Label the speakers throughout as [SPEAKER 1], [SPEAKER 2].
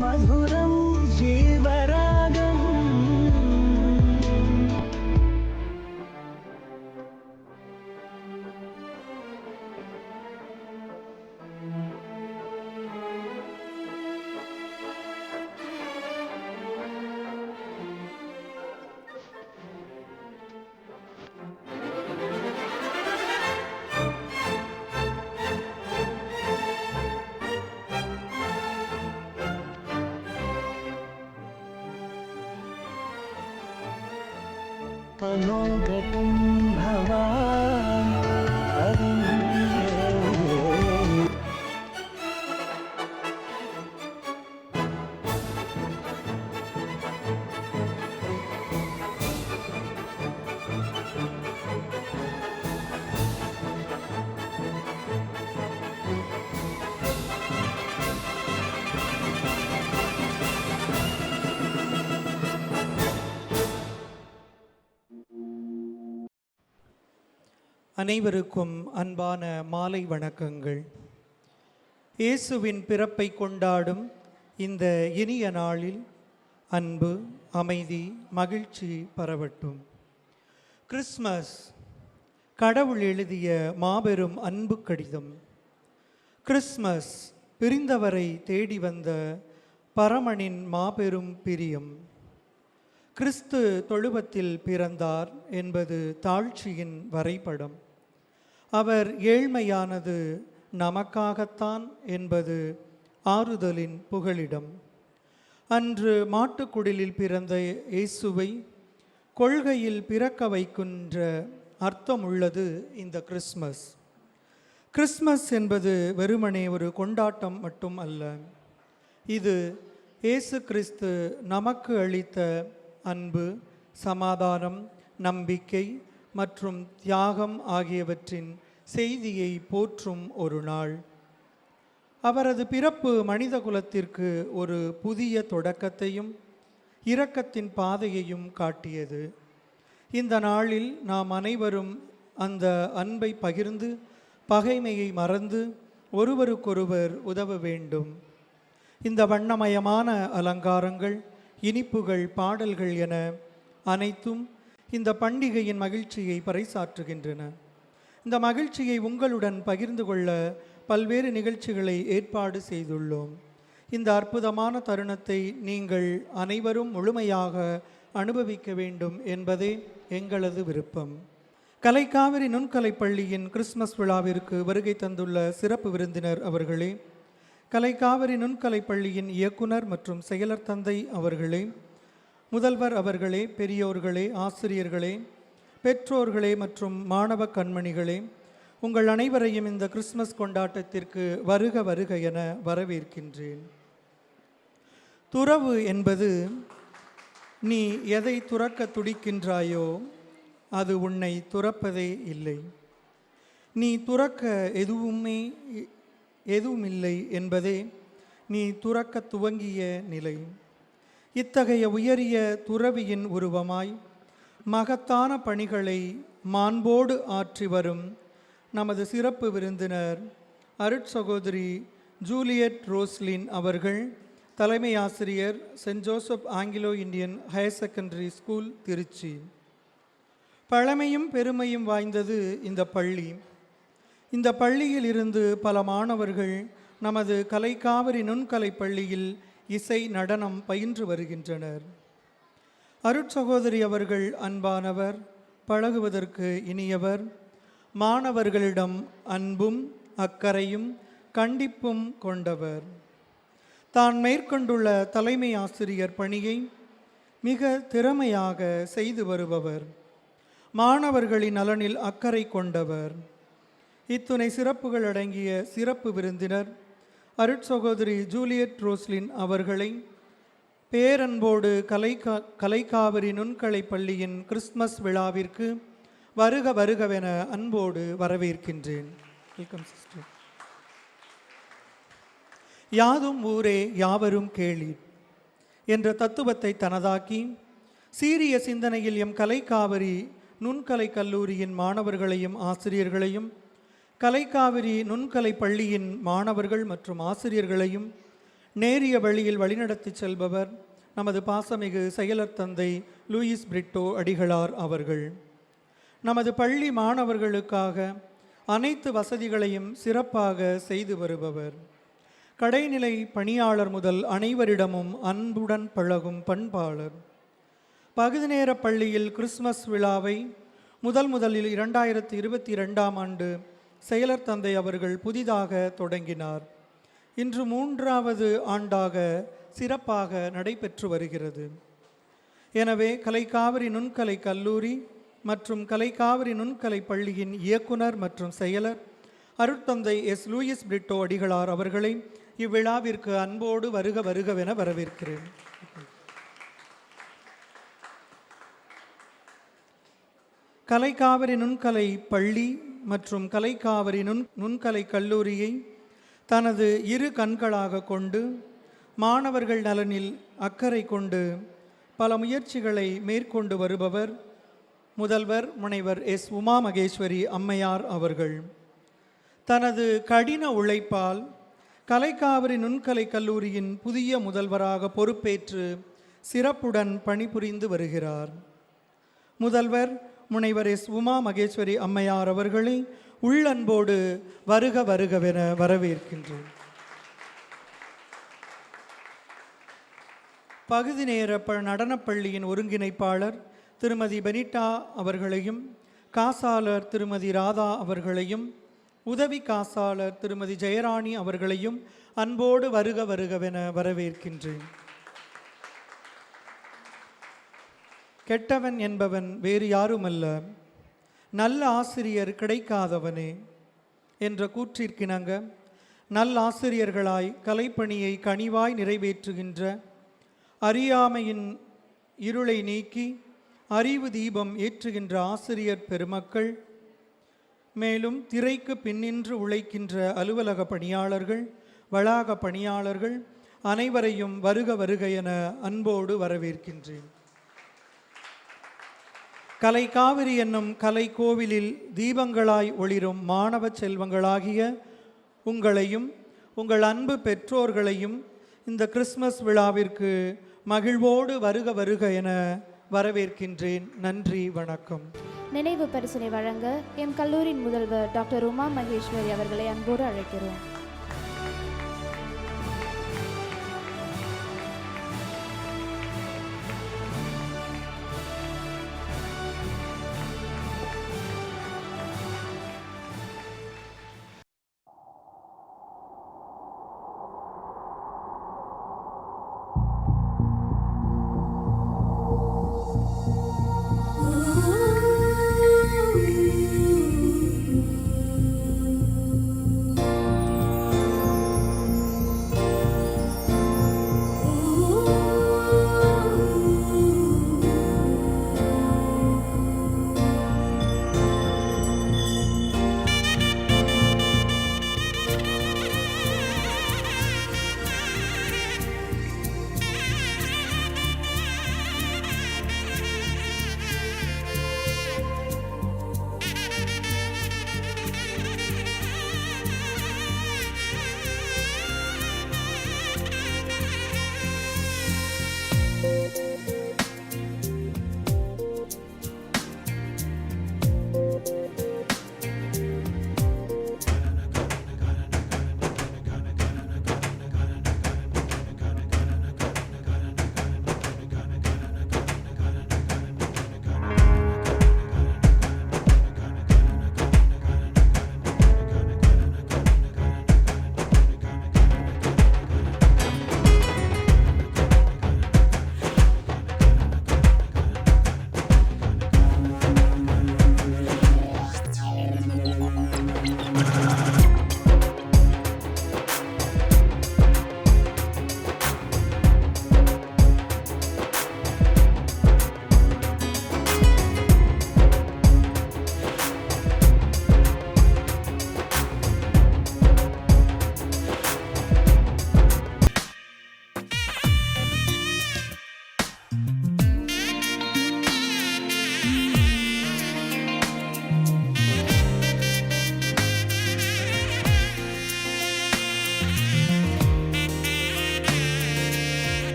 [SPEAKER 1] மதுரம் ஜீவராகம். मनोगतं भवामि.
[SPEAKER 2] அனைவருக்கும் அன்பான மாலை வணக்கங்கள். இயேசுவின் பிறப்பை கொண்டாடும் இந்த இனிய நாளில் அன்பு, அமைதி, மகிழ்ச்சி பரவட்டும். கிறிஸ்மஸ் கடவுள் எழுதிய மாபெரும் அன்பு கடிதம். கிறிஸ்மஸ் பிரிந்தவரை தேடி வந்த பரமனின் மாபெரும் பிரியம். கிறிஸ்து தொழுவத்தில் பிறந்தார் என்பது தாழ்ச்சியின் வரைபடம். அவர் ஏழ்மையானது நமக்காகத்தான் என்பது ஆறுதலின் புகலிடம். அன்று மாட்டுக்குடிலில் பிறந்த இயேசுவை கொள்கையில் பிறக்க வைக்கின்ற அர்த்தம் உள்ளது இந்த கிறிஸ்மஸ். கிறிஸ்மஸ் என்பது வெறுமனே ஒரு கொண்டாட்டம் மட்டும் அல்ல. இது இயேசு கிறிஸ்து நமக்கு அளித்த அன்பு, சமாதானம், நம்பிக்கை மற்றும் தியாகம் ஆகியவற்றின் செய்தியை போற்றும் ஒரு நாள். அவரது பிறப்பு மனித குலத்திற்கு ஒரு புதிய தொடக்கத்தையும் இரக்கத்தின் பாதையையும் காட்டியது. இந்த நாளில் நாம் அனைவரும் அந்த அன்பை பகிர்ந்து பகைமையை மறந்து ஒருவருக்கொருவர் உதவ வேண்டும். இந்த வண்ணமயமான அலங்காரங்கள், இனிப்புகள், பாடல்கள் என அனைத்தும் இந்த பண்டிகையின் மகிழ்ச்சியை பறைசாற்றுகின்றன. இந்த மகிழ்ச்சியை உங்களுடன் பகிர்ந்து கொள்ள பல்வேறு நிகழ்ச்சிகளை ஏற்பாடு செய்துள்ளோம். இந்த அற்புதமான தருணத்தை நீங்கள் அனைவரும் முழுமையாக அனுபவிக்க வேண்டும் என்பதே எங்களது விருப்பம். கலைக்காவிரி நுண்கலைப் பள்ளியின் கிறிஸ்மஸ் விழாவிற்கு வருகை தந்துள்ள சிறப்பு விருந்தினர் அவர்களே, கலைக்காவிரி நுண்கலைப் பள்ளியின் இயக்குனர் மற்றும் செயலர் தந்தை அவர்களே, முதல்வர் அவர்களே, பெரியோர்களே, ஆசிரியர்களே, பெற்றோர்களே மற்றும் மாணவ கண்மணிகளே, உங்கள் அனைவரையும் இந்த கிறிஸ்மஸ் கொண்டாட்டத்திற்கு வருக வருக என வரவேற்கின்றேன். துறவு என்பது நீ எதை துறக்க துடிக்கின்றாயோ அது உன்னை துறப்பதே இல்லை. நீ துறக்க எதுவுமில்லை என்பதே நீ துறக்க துவங்கிய நிலை. இத்தகைய உயரிய துறவியின் உருவமாய் மகத்தான பணிகளை மாண்போடு ஆற்றி வரும் நமது சிறப்பு விருந்தினர் அருட்சகோதரி ஜூலியட் ரோஸ்லின் அவர்கள், தலைமை ஆசிரியர், Saint Joseph Anglo Indian higher secondary school, Trichy. பழமையும் பெருமையும் வாய்ந்தது இந்த பள்ளி. இந்த பள்ளியில் இருந்து பல மாணவர்கள் நமது கலைக்காவிரி நுண்கலைப் பள்ளியில் இசை, நடனம் பயின்று வருகின்றனர். அருட்சகோதரி அவர்கள் அன்பானவர், பழகுவதற்கு இனியவர், மாணவர்களிடம் அன்பும் அக்கறையும் கண்டிப்பும் கொண்டவர். தான் மேற்கொண்டுள்ள தலைமை ஆசிரியர் பணியை மிக திறமையாக செய்து வருபவர், மாணவர்களின் நலனில் அக்கறை கொண்டவர். இத்துணை சிறப்புகள் அடங்கிய சிறப்பு விருந்தினர் அருட்சகோதரி ஜூலியட் ரோஸ்லின் அவர்களை பேரன்போடு கலைக்காவிரி நுண்கலைப் பள்ளியின் கிறிஸ்மஸ் விழாவிற்கு வருக வருகவென அன்போடு வரவேற்கின்றேன். Welcome sister. யாதும் ஊரே யாவரும் கேளீர் என்ற தத்துவத்தை தனதாக்கி சீரிய சிந்தனையில் எம் கலைக்காவிரி நுண்கலை கல்லூரியின் மாணவர்களையும் கலைக்காவிரி நுண்கலை பள்ளியின் மாணவர்கள் மற்றும் ஆசிரியர்களையும் நேரிய வழியில் வழிநடத்திச் செல்பவர் நமது பாசமிகு செயலர் தந்தை லூயிஸ் பிரிட்டோ அடிகளார் அவர்கள். நமது பள்ளி மாணவர்களுக்காக அனைத்து வசதிகளையும் சிறப்பாக செய்து வருபவர். கடைநிலை பணியாளர் முதல் அனைவரிடமும் அன்புடன் பழகும் பண்பாளர். பகுதி நேர பள்ளியில் கிறிஸ்மஸ் விழாவை முதலில் 2022ஆம் ஆண்டு செயலர் தந்தை அவர்கள் புதிதாக தொடங்கினார். இன்று 3வது ஆண்டாக சிறப்பாக நடைபெற்று வருகிறது. எனவே கலைக்காவிரி நுண்கலை கல்லூரி மற்றும் கலைக்காவிரி நுண்கலை பள்ளியின் இயக்குனர் மற்றும் செயலர் அருட்தந்தை எஸ். லூயிஸ் பிரிட்டோ அடிகளார் அவர்களை இவ்விழாவிற்கு அன்போடு வருக வருகவென வரவேற்கிறேன். கலைக்காவிரி நுண்கலை பள்ளி மற்றும் கலைக்காவிரி நுண்கலை கல்லூரியை தனது இரு கண்களாக கொண்டு மாணவர்கள் நலனில் அக்கறை கொண்டு பல முயற்சிகளை மேற்கொண்டு வருபவர் முதல்வர் முனைவர் எஸ். உமா மகேஸ்வரி அம்மையார் அவர்கள். தனது கடின உழைப்பால் கலைக்காவிரி நுண்கலை கல்லூரியின் புதிய முதல்வராக பொறுப்பேற்று சிறப்புடன் பணிபுரிந்து வருகிறார். முதல்வர் முனைவர் எஸ். உமா மகேஸ்வரி அம்மையார் அவர்களை உள்ளன்போடு வருக வருகவென வரவேற்கின்றேன். பகுதி நேர நடனப்பள்ளியின் ஒருங்கிணைப்பாளர் திருமதி பெனிட்டா அவர்களையும், காசாளர் திருமதி ராதா அவர்களையும், உதவி காசாளர் திருமதி ஜெயராணி அவர்களையும் அன்போடு வருக வருகவென வரவேற்கின்றேன். கெட்டவன் என்பவன் வேறு யாருமல்ல, நல்ல ஆசிரியர் கிடைக்காதவனே என்ற கூற்றிற்கிணங்க நல்ல ஆசிரியர்களாய் கலைப்பணியை கனிவாய் நிறைவேற்றுகின்ற, அறியாமையின் இருளை நீக்கி அறிவு தீபம் ஏற்றுகின்ற ஆசிரியர் பெருமக்கள், மேலும் திரைக்கு பின்னின்று உழைக்கின்ற அலுவலக பணியாளர்கள், வளாக பணியாளர்கள் அனைவரையும் வருக வருக என அன்போடு வரவேற்கின்றேன். கலைக்காவிரி என்னும் கலை கோவிலில் தீபங்களாய் ஒளிரும் மாணவ செல்வங்களாகிய உங்களையும் உங்கள் அன்பு பெற்றோர்களையும் இந்த கிறிஸ்மஸ் விழாவிற்கு மகிழ்வோடு வருக வருக என வரவேற்கின்றேன். நன்றி, வணக்கம்.
[SPEAKER 3] நினைவு பரிசினை வழங்க எம் கல்லூரியின் முதல்வர் டாக்டர் உமா மகேஸ்வரி அவர்களை அன்போடு அழைக்கிறோம்.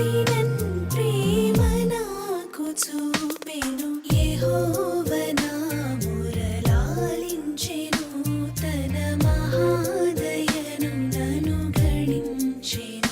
[SPEAKER 4] వేసినన్ ప్రేమ నాకు చూపెను యెహోవా నా మొరలాలించెను తన మహాదయను నన్ను గణించెను.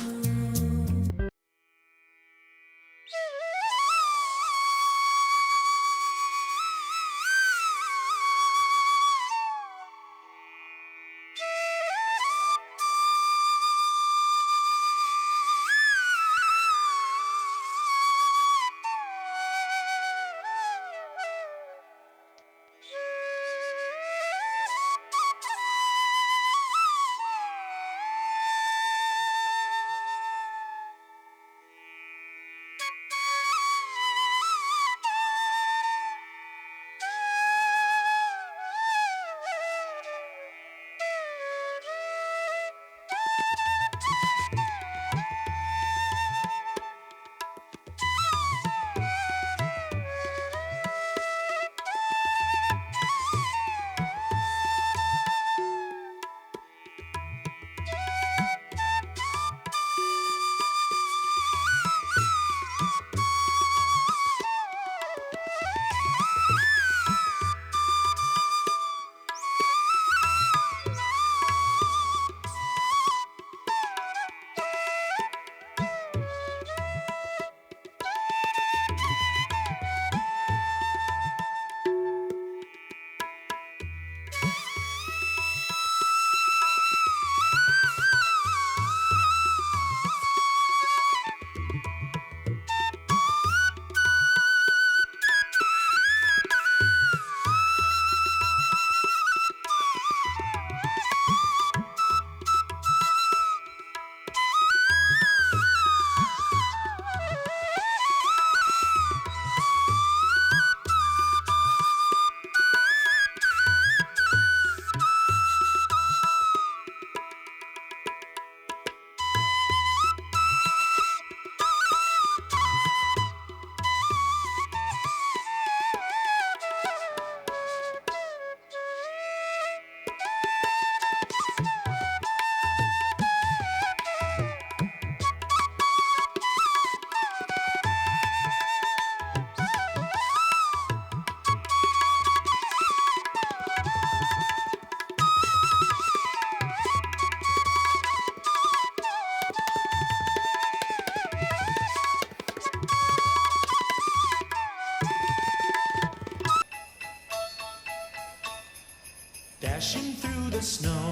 [SPEAKER 1] Dashing through the snow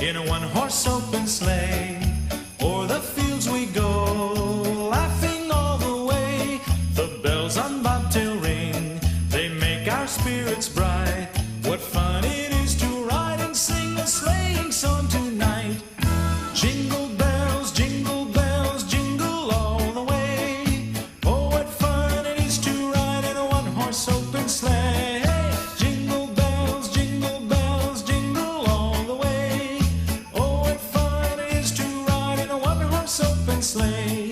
[SPEAKER 1] in a one-horse open sleigh, o'er the fields we go, laughing all the way. The bells on bobtail ring, they make our spirits bright. What fun it is to ride and sing a sleighing song tonight. Jingle bells, jingle all the way. Oh, what fun it is to ride in a one-horse open sleigh. Jingle bells, jingle all the way. Oh, what fun it is to ride in a one-horse open sleigh.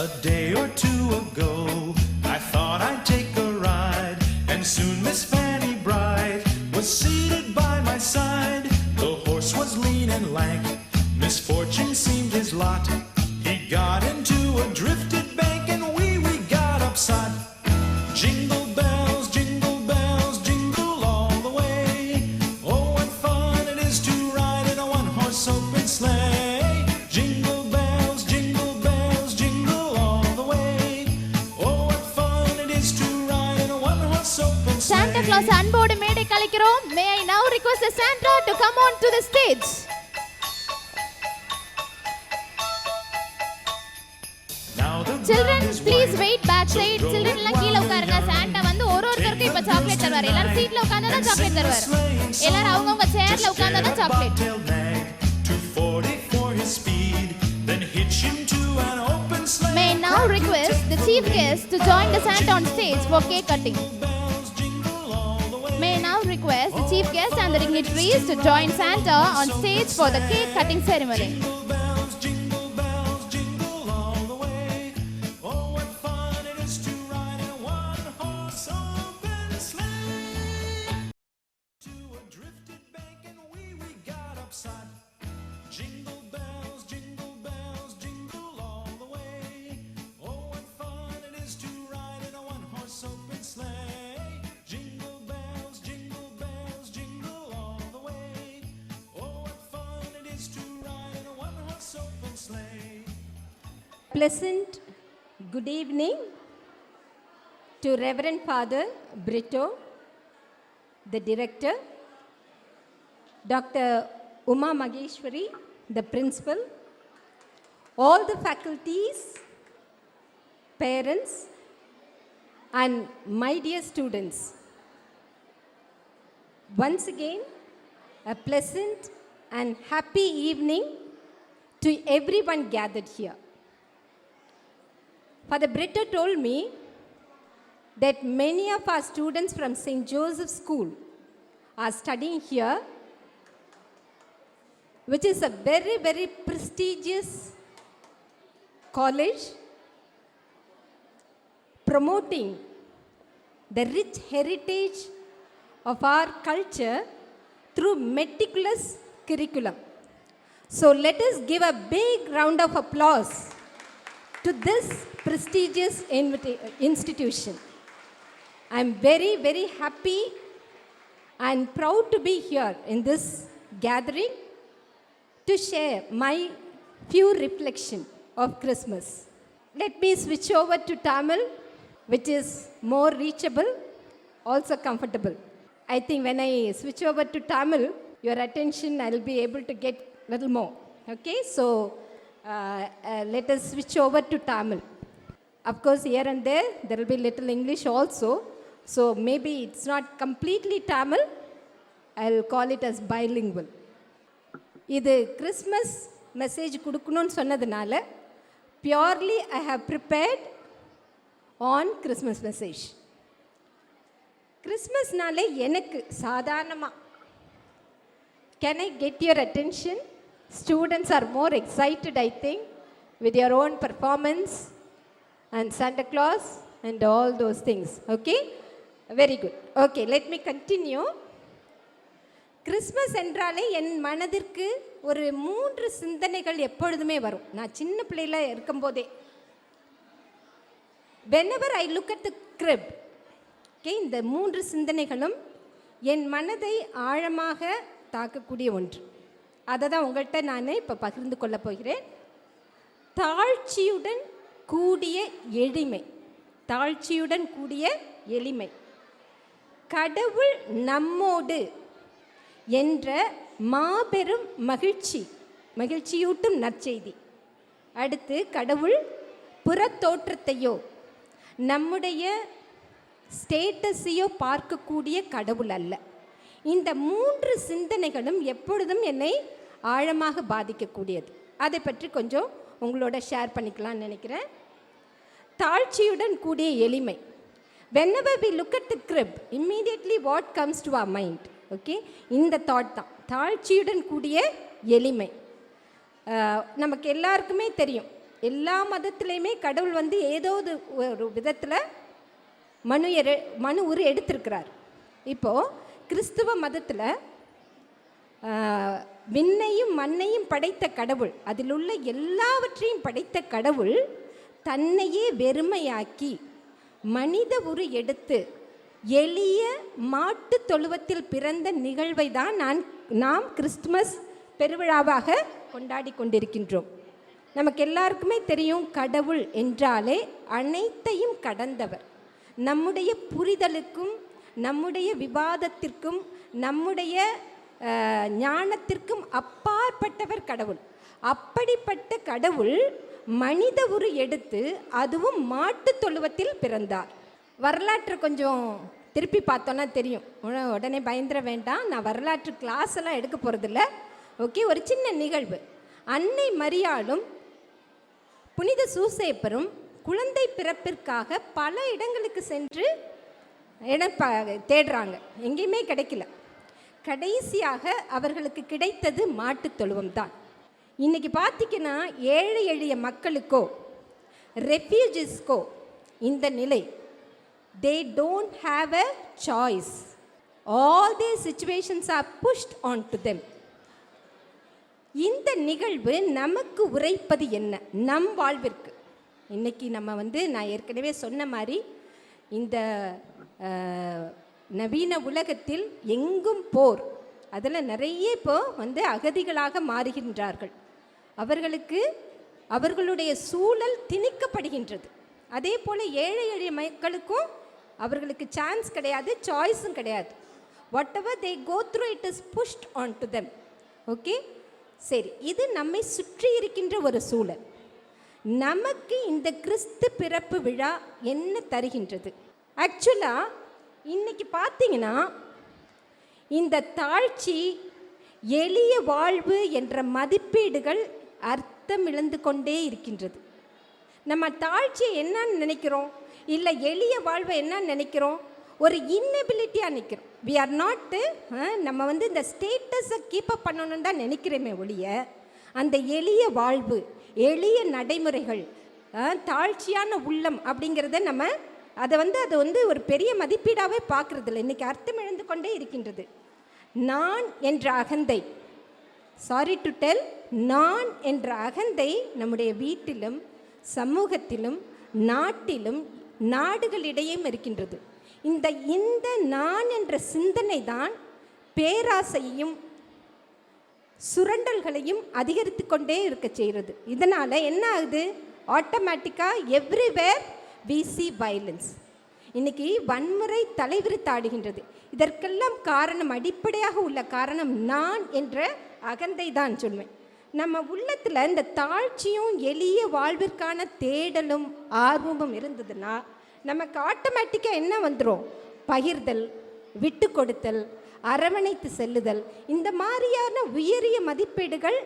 [SPEAKER 1] A day or two ago, I thought I'd take a ride, and soon Miss Fanny Bright was seated by my side. The horse was lean and lank, misfortune seemed his lot. He got into a drifted bank, and we got upset. Jingle bells, jingle all the way. Oh, what fun it is to ride in a one-horse open sleigh. Jingle bells, jingle all the way. Oh, what fun it is to ride in a one-horse open sleigh.
[SPEAKER 3] Santa Claus அன்போடு மேடை கலைக்கிறோம். May I now request the Santa to come on to the stage. Children, please wait backside. Children எல்லாம் கீழ உட்காருங்க. Santa வந்து ஒருத்தருக்கு இப்ப chocolate தருவார். எல்லாரும் சீட்ல உட்கார்ந்தா தான் சாக்லேட் தருவார். எல்லாரும் அவங்கவங்க சேர்ல உட்கார்ந்தா தான் chocolate. May I now request the chief guest to join the Santa on stage for cake cutting. May I now request the chief guest and the dignitaries to join Santa on stage for the cake cutting ceremony.
[SPEAKER 5] Pleasant good evening to Reverend Father Brito, the director, Dr. Uma Mageshwari, the principal, all the faculties, parents, and my dear students. Once again, a pleasant and happy evening to everyone gathered here. Father Brito told me that many of our students from St. Joseph's School are studying here, which is a very, very prestigious college promoting the rich heritage of our culture through meticulous curriculum. So let us give a big round of applause to this prestigious institution. I am very, very happy and proud to be here in this gathering to share my few reflections of Christmas. Let me switch over to Tamil, which is more reachable, also comfortable. I think when I switch over to Tamil, your attention I will be able to get little more. Okay, so let us switch over to Tamil. Of course, here and there will be little English also. So maybe it's not completely Tamil. I'll call it as bilingual. இது Christmas message கொடுக்கணும்னு சொன்னதுனால purely I have prepared an Christmas message. கிறிஸ்மஸ்னாலே எனக்கு சாதாரணமாக can I get your attention? Students are more excited I think with your own performance and Santa Claus and all those things. Okay? Very good. Okay, let me continue. Christmas என்றாலே என் மனதிற்கு ஒரு 3 சிந்தனைகள் எப்பொழுதுமே வரும். நான் சின்ன பிள்ளையில இருக்கும்போதே whenever I look at the crib, okay, இந்த 3 சிந்தனைகளும் என் மனதை ஆழமாக தாக்கக்கூடிய ஒன்று. அதை தான் உங்கள்கிட்ட நான் இப்போ பகிர்ந்து கொள்ள போகிறேன். தாழ்ச்சியுடன் கூடிய எளிமை. தாழ்ச்சியுடன் கூடிய எளிமை. கடவுள் நம்மோடு என்ற மாபெரும் மகிழ்ச்சியூட்டும் நற்செய்தி. அடுத்து, கடவுள் புறத்தோற்றத்தையோ நம்முடைய ஸ்டேட்டஸையோ பார்க்கக்கூடிய கடவுள் அல்ல. இந்த 3 சிந்தனைகளும் எப்பொழுதும் என்னை ஆழமாக பாதிக்கக்கூடியது. அதை பற்றி கொஞ்சம் உங்களோட ஷேர் பண்ணிக்கலாம்னு நினைக்கிறேன். தாழ்ச்சியுடன் கூடிய எளிமை. whenever we look at the crib, immediately what comes to our mind? Okay, இந்த தாட் தான் தாழ்ச்சியுடன் கூடிய எளிமை. நமக்கு எல்லாருக்குமே தெரியும், எல்லா மதத்துலேயுமே கடவுள் ஏதோ ஒரு விதத்தில் மனு உரு எடுத்திருக்கிறார். இப்போது கிறிஸ்துவ மதத்தில் விண்ணையும் மண்ணையும் படைத்த கடவுள், அதில் உள்ள எல்லாவற்றையும் படைத்த கடவுள் தன்னையே வெறுமையாக்கி மனித உரு எடுத்து எளிய மாட்டு தொழுவத்தில் பிறந்த நிகழ்வை தான் நாம் கிறிஸ்துமஸ் பெருவிழாவாக கொண்டாடி கொண்டிருக்கின்றோம். நமக்கு எல்லாருக்குமே தெரியும், கடவுள் என்றாலே அனைத்தையும் கடந்தவர். நம்முடைய புரிதலுக்கும் நம்முடைய விவாதத்திற்கும் நம்முடைய ஞானத்திற்கும் அப்பாற்பட்டவர் கடவுள். அப்படிப்பட்ட கடவுள் மனித உரு எடுத்து அதுவும் மாட்டு தொழுவத்தில் பிறந்தார். வரலாற்றை கொஞ்சம் திருப்பி பார்த்தோன்னா தெரியும். உடனே பயந்துட வேண்டாம், நான் வரலாற்று கிளாஸ் எல்லாம் எடுக்க போகிறதில்ல. ஓகே, ஒரு சின்ன நிகழ்வு. அன்னை மரியாளும் புனித சூசேப்பரும் குழந்தை பிறப்பிற்காக பல இடங்களுக்கு சென்று தேடுறாங்க, எங்கேயுமே கிடைக்கல. கடைசியாக அவர்களுக்கு கிடைத்தது மாட்டு தொழுவம் தான். இன்றைக்கி பார்த்திங்கன்னா ஏழை எளிய மக்களுக்கோ ரெஃப்யூஜிஸ்க்கோ இந்த நிலை. They don't have a choice. All their situations are pushed onto them. இந்த நிகழ்வு நமக்கு உரைப்பது என்ன? நம் வாழ்விற்கு. இன்றைக்கி நம்ம நான் ஏற்கனவே சொன்ன மாதிரி இந்த நவீன உலகத்தில் எங்கும் போர், அதில் நிறைய இப்போ அகதிகளாக மாறுகின்றார்கள். அவர்களுக்கு அவர்களுடைய சூழல் திணிக்கப்படுகின்றது. அதே போல் ஏழை எளிய மக்களுக்கும் அவர்களுக்கு சான்ஸ் கிடையாது, சாய்ஸும் கிடையாது. Whatever they go through it is pushed on to them. Okay, சரி, இது நம்மை சுற்றி இருக்கின்ற ஒரு சூழல். நமக்கு இந்த கிறிஸ்து பிறப்பு விழா என்ன தருகின்றது? ஆக்சுவலாக இன்னைக்கு பார்த்தீங்கன்னா இந்த தாழ்ச்சி, எளிய வாழ்வு என்ற மதிப்பீடுகள் அர்த்தம் இழந்து கொண்டே இருக்கின்றது. நம்ம தாழ்ச்சியை என்னன்னு நினைக்கிறோம், இல்லை எளிய வாழ்வை என்னன்னு நினைக்கிறோம், ஒரு இன்னெபிலிட்டியாக நிற்கிறோம். வி ஆர் நாட்டு, நம்ம வந்து இந்த ஸ்டேட்டஸை கீப்பப் பண்ணணுன்னு தான் நினைக்கிறோமே ஒழிய, அந்த எளிய வாழ்வு, எளிய நடைமுறைகள், தாழ்ச்சியான உள்ளம் அப்படிங்கிறத நம்ம அது வந்து ஒரு பெரிய மதிப்பீடாகவே பார்க்குறதில்ல. இன்றைக்கி அர்த்தம் இழந்து கொண்டே இருக்கின்றது. நான் என்ற அகந்தை, சாரி டு டெல், நான் என்ற அகந்தை நம்முடைய வீட்டிலும் சமூகத்திலும் நாட்டிலும் நாடுகளிடையும் இருக்கின்றது. இந்த நான் என்ற சிந்தனை தான் பேராசையையும் சுரண்டல்களையும் அதிகரித்து கொண்டே இருக்க செய்கிறது. இதனால் என்ன ஆகுது, ஆட்டோமேட்டிக்காக எவ்ரிவேர் வி சி வயலன்ஸ். இன்றைக்கி வன்முறை தலைவிரித்தாடுகின்றது. இதற்கெல்லாம் காரணம், அடிப்படையாக உள்ள காரணம் நான் என்ற அகந்தை தான் சொல்வேன். நம்ம உள்ளத்தில் இந்த தாழ்ச்சியும் எளிய வாழ்விற்கான தேடலும் ஆர்வமும் இருந்ததுன்னா நமக்கு ஆட்டோமேட்டிக்காக என்ன வந்துடும், பகிர்தல், விட்டு கொடுத்தல், அரவணைத்து செல்லுதல், இந்த மாதிரியான உயரிய மதிப்பீடுகள்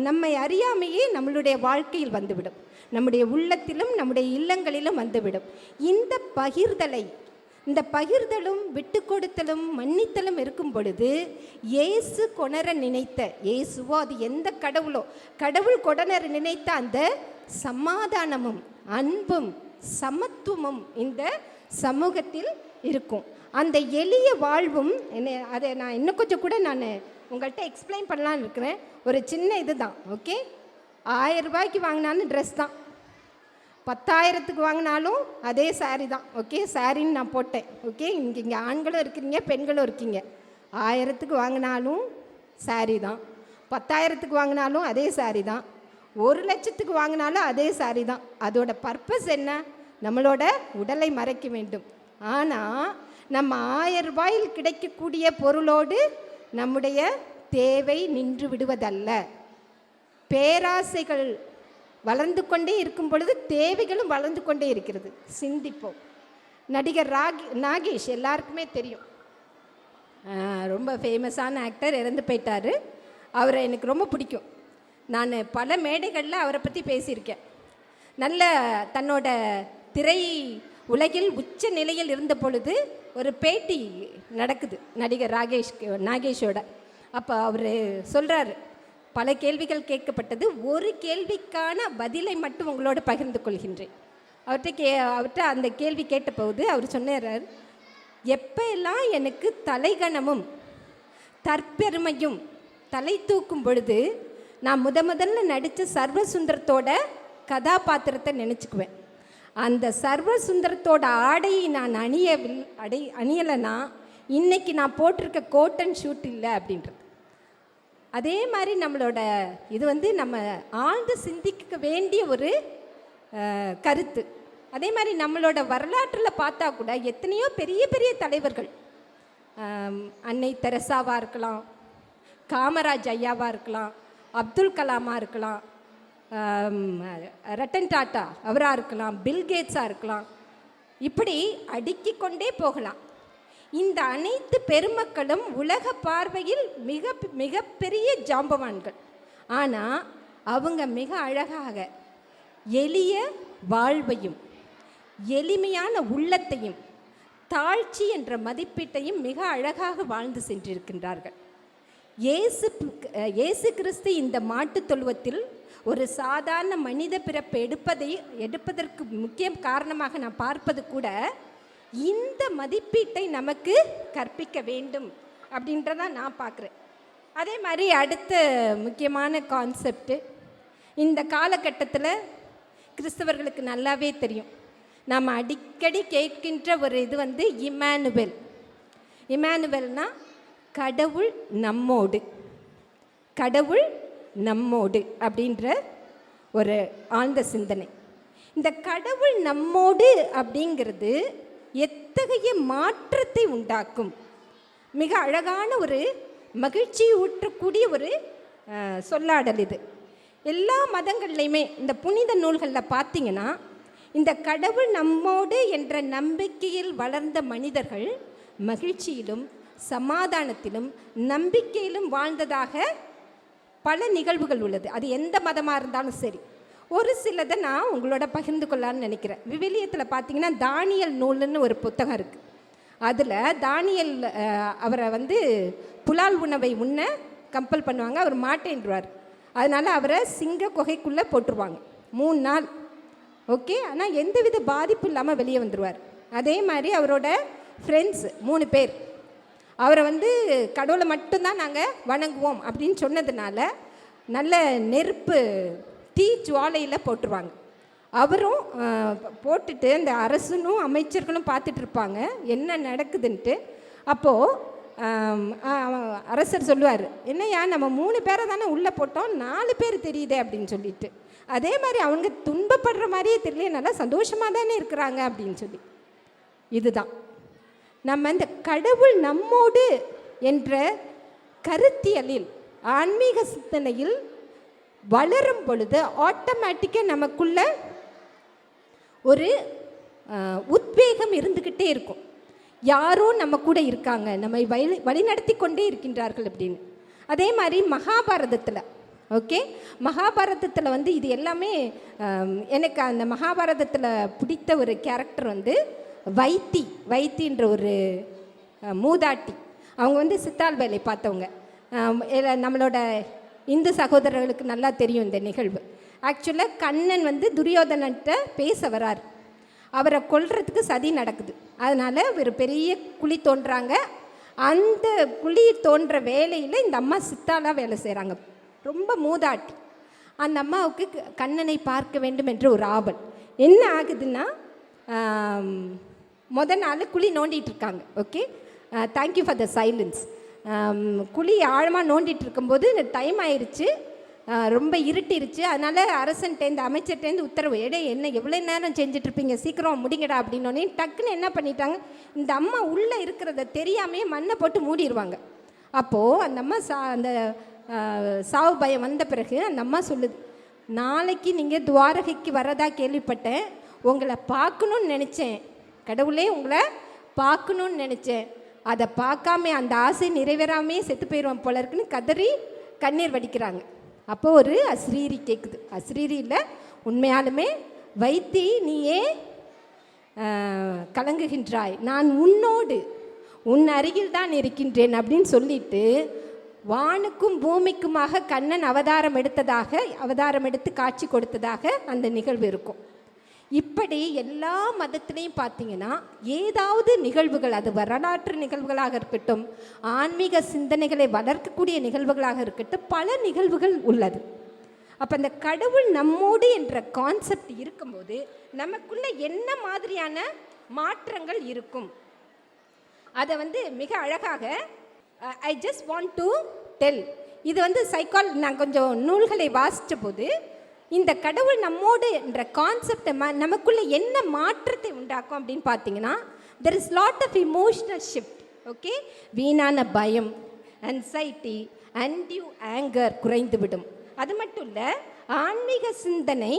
[SPEAKER 5] நம்மை அறியாமையே நம்மளுடைய வாழ்க்கையில் வந்துவிடும், நம்முடைய உள்ளத்திலும் நம்முடைய இல்லங்களிலும் வந்துவிடும். இந்த பகிர்தலும் விட்டு கொடுத்தலும் மன்னித்தலும் இருக்கும் பொழுது இயேசு கொணர நினைத்த, இயேசுவோ அது எந்த கடவுளோ, கடவுள் கொணர நினைத்த அந்த சமாதானமும் அன்பும் சமத்துவமும் இந்த சமூகத்தில் இருக்கும். அந்த எளிய வாழ்வும் அதை நான் இன்னும் கொஞ்சம் கூட நான் உங்கள்கிட்ட எக்ஸ்பிளைன் பண்ணலான்னு இருக்கிறேன். ஒரு சின்ன இது தான். ஓகே, 1000 ரூபாய்க்கு வாங்கினாலும் ட்ரெஸ் தான், 10,000க்கு வாங்கினாலும் அதே சாரீ தான். ஓகே, சாரின்னு நான் போட்டேன். ஓகே, இங்கே ஆண்களும் இருக்கிறீங்க, பெண்களும் இருக்கீங்க. 1000க்கு வாங்கினாலும் சாரீ தான், 10,000க்கு வாங்கினாலும் அதே சாரீ தான், 1,00,000க்கு வாங்கினாலும் அதே சாரீ தான். அதோட பர்பஸ் என்ன, நம்மளோட உடலை மறைக்க வேண்டும். ஆனால் நம்ம 1000 ரூபாயில் கிடைக்கக்கூடிய பொருளோடு நம்முடைய தேவை நின்று விடுவதல்ல. பேராசைகள் வளர்ந்து கொண்டே இருக்கும் பொழுது தேவைகளும் வளர்ந்து கொண்டே இருக்கிறது. சிந்திப்போம். நடிகர் நாகேஷ் எல்லாருக்குமே தெரியும், ரொம்ப ஃபேமஸான ஆக்டர், இறந்து போயிட்டார். அவரை எனக்கு ரொம்ப பிடிக்கும். நான் பல மேடைகளில் அவரை பற்றி பேசியிருக்கேன். நல்ல தன்னோட திரை உலகில் உச்ச நிலையில் இருந்த பொழுது ஒரு பேட்டி நடக்குது நடிகர் நாகேஷோட. அப்போ அவர் சொல்கிறார், பல கேள்விகள் கேட்கப்பட்டது, ஒரு கேள்விக்கான பதிலை மட்டும் உங்களோட பகிர்ந்து கொள்கின்றேன். அவர்கிட்ட அந்த கேள்வி கேட்டபோது அவர் சொன்னார், எப்போ எல்லாம் எனக்கு தலைகணமும் தற்பெருமையும் தலை தூக்கும் பொழுது நான் முதல்ல நடித்த சர்வசுந்தரத்தோட கதாபாத்திரத்தை நினச்சிக்குவேன். அந்த சர்வசுந்தரத்தோட ஆடையை நான் அணியலைன்னா இன்றைக்கி நான் போட்டிருக்க கோட் அண்ட் ஷூட் இல்லை அப்படின்றது. அதே மாதிரி நம்மளோட இது நம்ம ஆழ்ந்து சிந்திக்க வேண்டிய ஒரு கருத்து. அதே மாதிரி நம்மளோட வரலாற்றில் பார்த்தா கூட எத்தனையோ பெரிய பெரிய தலைவர்கள், அன்னை தெரசாவாக இருக்கலாம், காமராஜ் ஐயாவாக இருக்கலாம், அப்துல் கலாமாக இருக்கலாம், ரட்டன் டாட்டா அவராக இருக்கலாம், பில்கேட்ஸாக இருக்கலாம், இப்படி அடுக்கிக்கொண்டே போகலாம். இந்த அனைத்து பெருமக்களும் உலக பார்வையில் மிக மிகப்பெரிய ஜாம்பவான்கள். ஆனால் அவங்க மிக அழகாக எளிய வாழ்வையும் எளிமையான உள்ளத்தையும் தாழ்ச்சி என்ற மதிப்பீட்டையும் மிக அழகாக வாழ்ந்து சென்றிருக்கின்றார்கள். இயேசு கிறிஸ்து இந்த மாட்டுத் தொழுவத்தில் ஒரு சாதாரண மனித பிறப்பை எடுப்பதற்கு முக்கிய காரணமாக நான் பார்ப்பது கூட இந்த மதிப்பீட்டை நமக்கு கற்பிக்க வேண்டும் அப்படின்றதான் நான் பார்க்குறேன். அதே மாதிரி அடுத்த முக்கியமான கான்செப்டு, இந்த காலகட்டத்தில் கிறிஸ்தவர்களுக்கு நல்லாவே தெரியும், நாம் அடிக்கடி கேட்கின்ற ஒரு இது இம்மானுவேல்னா கடவுள் நம்மோடு அப்படின்ற ஒரு ஆழ்ந்த சிந்தனை. இந்த கடவுள் நம்மோடு அப்படிங்கிறது எத்தகைய மாற்றத்தை உண்டாக்கும். மிக அழகான ஒரு மகிழ்ச்சி ஊற்றக்கூடிய ஒரு சொல்லாடல் இது. எல்லா மதங்கள்லையுமே இந்த புனித நூல்களில் பார்த்தீங்கன்னா இந்த கடவுள் நம்மோடு என்ற நம்பிக்கையில் வளர்ந்த மனிதர்கள் மகிழ்ச்சியிலும் சமாதானத்திலும் நம்பிக்கையிலும் வாழ்ந்ததாக பல நிகழ்வுகள் உள்ளது. அது எந்த மதமாக இருந்தாலும் சரி. ஒரு சிலதை நான் உங்களோட பகிர்ந்து கொள்ளலான்னு நினைக்கிறேன். விவிலியத்தில் பார்த்தீங்கன்னா தானியல் நூல்னு ஒரு புத்தகம் இருக்குது. அதில் தானியல் அவரை புலால் உணவை உண்ண கம்பல் பண்ணுவாங்க. அவர் மாட்டேன்றார். அதனால் அவரை சிங்க குகைக்குள்ளே போட்டுருவாங்க 3 நாள். ஓகே, ஆனால் எந்தவித பாதிப்பு இல்லாமல் வெளியே வந்துடுவார். அதே மாதிரி அவரோட ஃப்ரெண்ட்ஸ் 3 பேர் அவரை கடவுளை மட்டும்தான் நாங்கள் வணங்குவோம் அப்படின்னு சொன்னதுனால நல்ல நெருப்பு தீ ஜுவாலையில் போட்டுருவாங்க. அவரும் போட்டுட்டு அந்த அரசனும் அமைச்சர்களும் பார்த்துட்டு இருப்பாங்க என்ன நடக்குதுன்ட்டு. அப்போது அரசர் சொல்லுவார், என்னையா நம்ம 3 பேரை தானே உள்ளே போட்டோம், 4 பேர் தெரியுதே அப்படின்னு சொல்லிட்டு. அதே மாதிரி அவங்க துன்பப்படுற மாதிரியே தெரியல, நல்லா சந்தோஷமாக தானே இருக்கிறாங்க அப்படின்னு சொல்லி. இதுதான் நம்ம இந்த கடவுள் நம்மோடு என்ற கருத்தியலில் ஆன்மீக சிந்தனையில் வளரும் பொழுது ஆட்டோமேட்டிக்காக நமக்குள்ள ஒரு உத்வேகம் இருந்துக்கிட்டே இருக்கும். யாரோ நம்ம கூட இருக்காங்க, நம்மை வழிநடத்தி கொண்டே இருக்கின்றார்கள் அப்படின்னு. அதே மாதிரி மகாபாரதத்தில் மகாபாரதத்தில் இது எல்லாமே எனக்கு அந்த மகாபாரதத்தில் பிடித்த ஒரு கேரக்டர் வைத்தின்ற ஒரு மூதாட்டி. அவங்க சித்தாள் வேலை பார்த்தவங்க. நம்மளோட இந்து சகோதரர்களுக்கு நல்லா தெரியும் இந்த நிகழ்வு. ஆக்சுவலாக கண்ணன் துரியோதனன்ட்ட பேச வரார். அவரை கொல்றதுக்கு சதி நடக்குது. அதனால் ஒரு பெரிய குழி தோன்றாங்க. அந்த குழி தோன்ற வேலையில் இந்த அம்மா சித்தாளாக வேலை செய்கிறாங்க. ரொம்ப மூதாட்டி. அந்த அம்மாவுக்கு கண்ணனை பார்க்க வேண்டும் என்ற ஒரு ஆவல். என்ன ஆகுதுன்னா, முதல் நாள் குழி நோண்டிகிட்டு இருக்காங்க. Okay, thank you for the silence. குழி ஆழமாக நோண்டிகிட்டு இருக்கும்போது டைம் ஆயிடுச்சு, ரொம்ப இருட்டிருச்சு. அதனால் அரசன்ட்டேருந்து அமைச்சர்கிட்டேருந்து உத்தரவு, என்ன எவ்வளோ நேரம் செஞ்சிட்ருப்பீங்க, சீக்கிரம் முடிங்கடா அப்படின்னோடனே டக்குன்னு என்ன பண்ணிட்டாங்க, இந்த அம்மா உள்ளே இருக்கிறத தெரியாமே மண்ணை போட்டு மூடிடுவாங்க. அப்போது அந்த அம்மா அந்த சாவு பயம் வந்த பிறகு அந்த அம்மா சொல்லுது, நாளைக்கு நீங்கள் துவாரகைக்கு வரதா கேள்விப்பட்டேன், உங்களை பார்க்கணுன்னு நினச்சேன், கடவுளே உங்களை பார்க்கணுன்னு நினச்சேன், அதை பார்க்காம அந்த ஆசை நிறைவேறாமே செத்து போயிடுவோம் போல இருக்குன்னு கதறி கண்ணீர் வடிக்கிறாங்க. அப்போ ஒரு அஸ்ரீரி கேட்குது. அஸ்ரீரி இல்லை, உண்மையாலுமே வைத்தி, நீயே கலங்குகின்றாய், நான் உன்னோடு உன் அருகில் தான் இருக்கின்றேன் அப்படின்னு சொல்லிட்டு வானுக்கும் பூமிக்குமாக கண்ணன் அவதாரம் எடுத்து காட்சி கொடுத்ததாக அந்த நிகழ்வு இருக்கும். இப்படி எல்லா மதத்திலையும் பார்த்தீங்கன்னா ஏதாவது நிகழ்வுகள், அது வரலாற்று நிகழ்வுகளாக இருக்கட்டும், ஆன்மீக சிந்தனைகளை வளர்க்கக்கூடிய நிகழ்வுகளாக இருக்கட்டும், பல நிகழ்வுகள் உள்ளது. அப்போ அந்த கடவுள் நம்மோடு என்ற கான்செப்ட் இருக்கும்போது நமக்குள்ள என்ன மாதிரியான மாற்றங்கள் இருக்கும், அதை மிக அழகாக I just want to tell. இது நான் கொஞ்சம் நூல்களை வாசித்த போது இந்த கடவுள் நம்மோடு என்ற கான்செப்டை நமக்குள்ளே என்ன மாற்றத்தை உண்டாக்கும் அப்படின்னு பார்த்தீங்கன்னா, there is lot of emotional shift. Okay, வீணான பயம், அன்சைட்டி, அன்டியூ ஆங்கர் குறைந்துவிடும். அது மட்டும் இல்லை, ஆன்மீக சிந்தனை,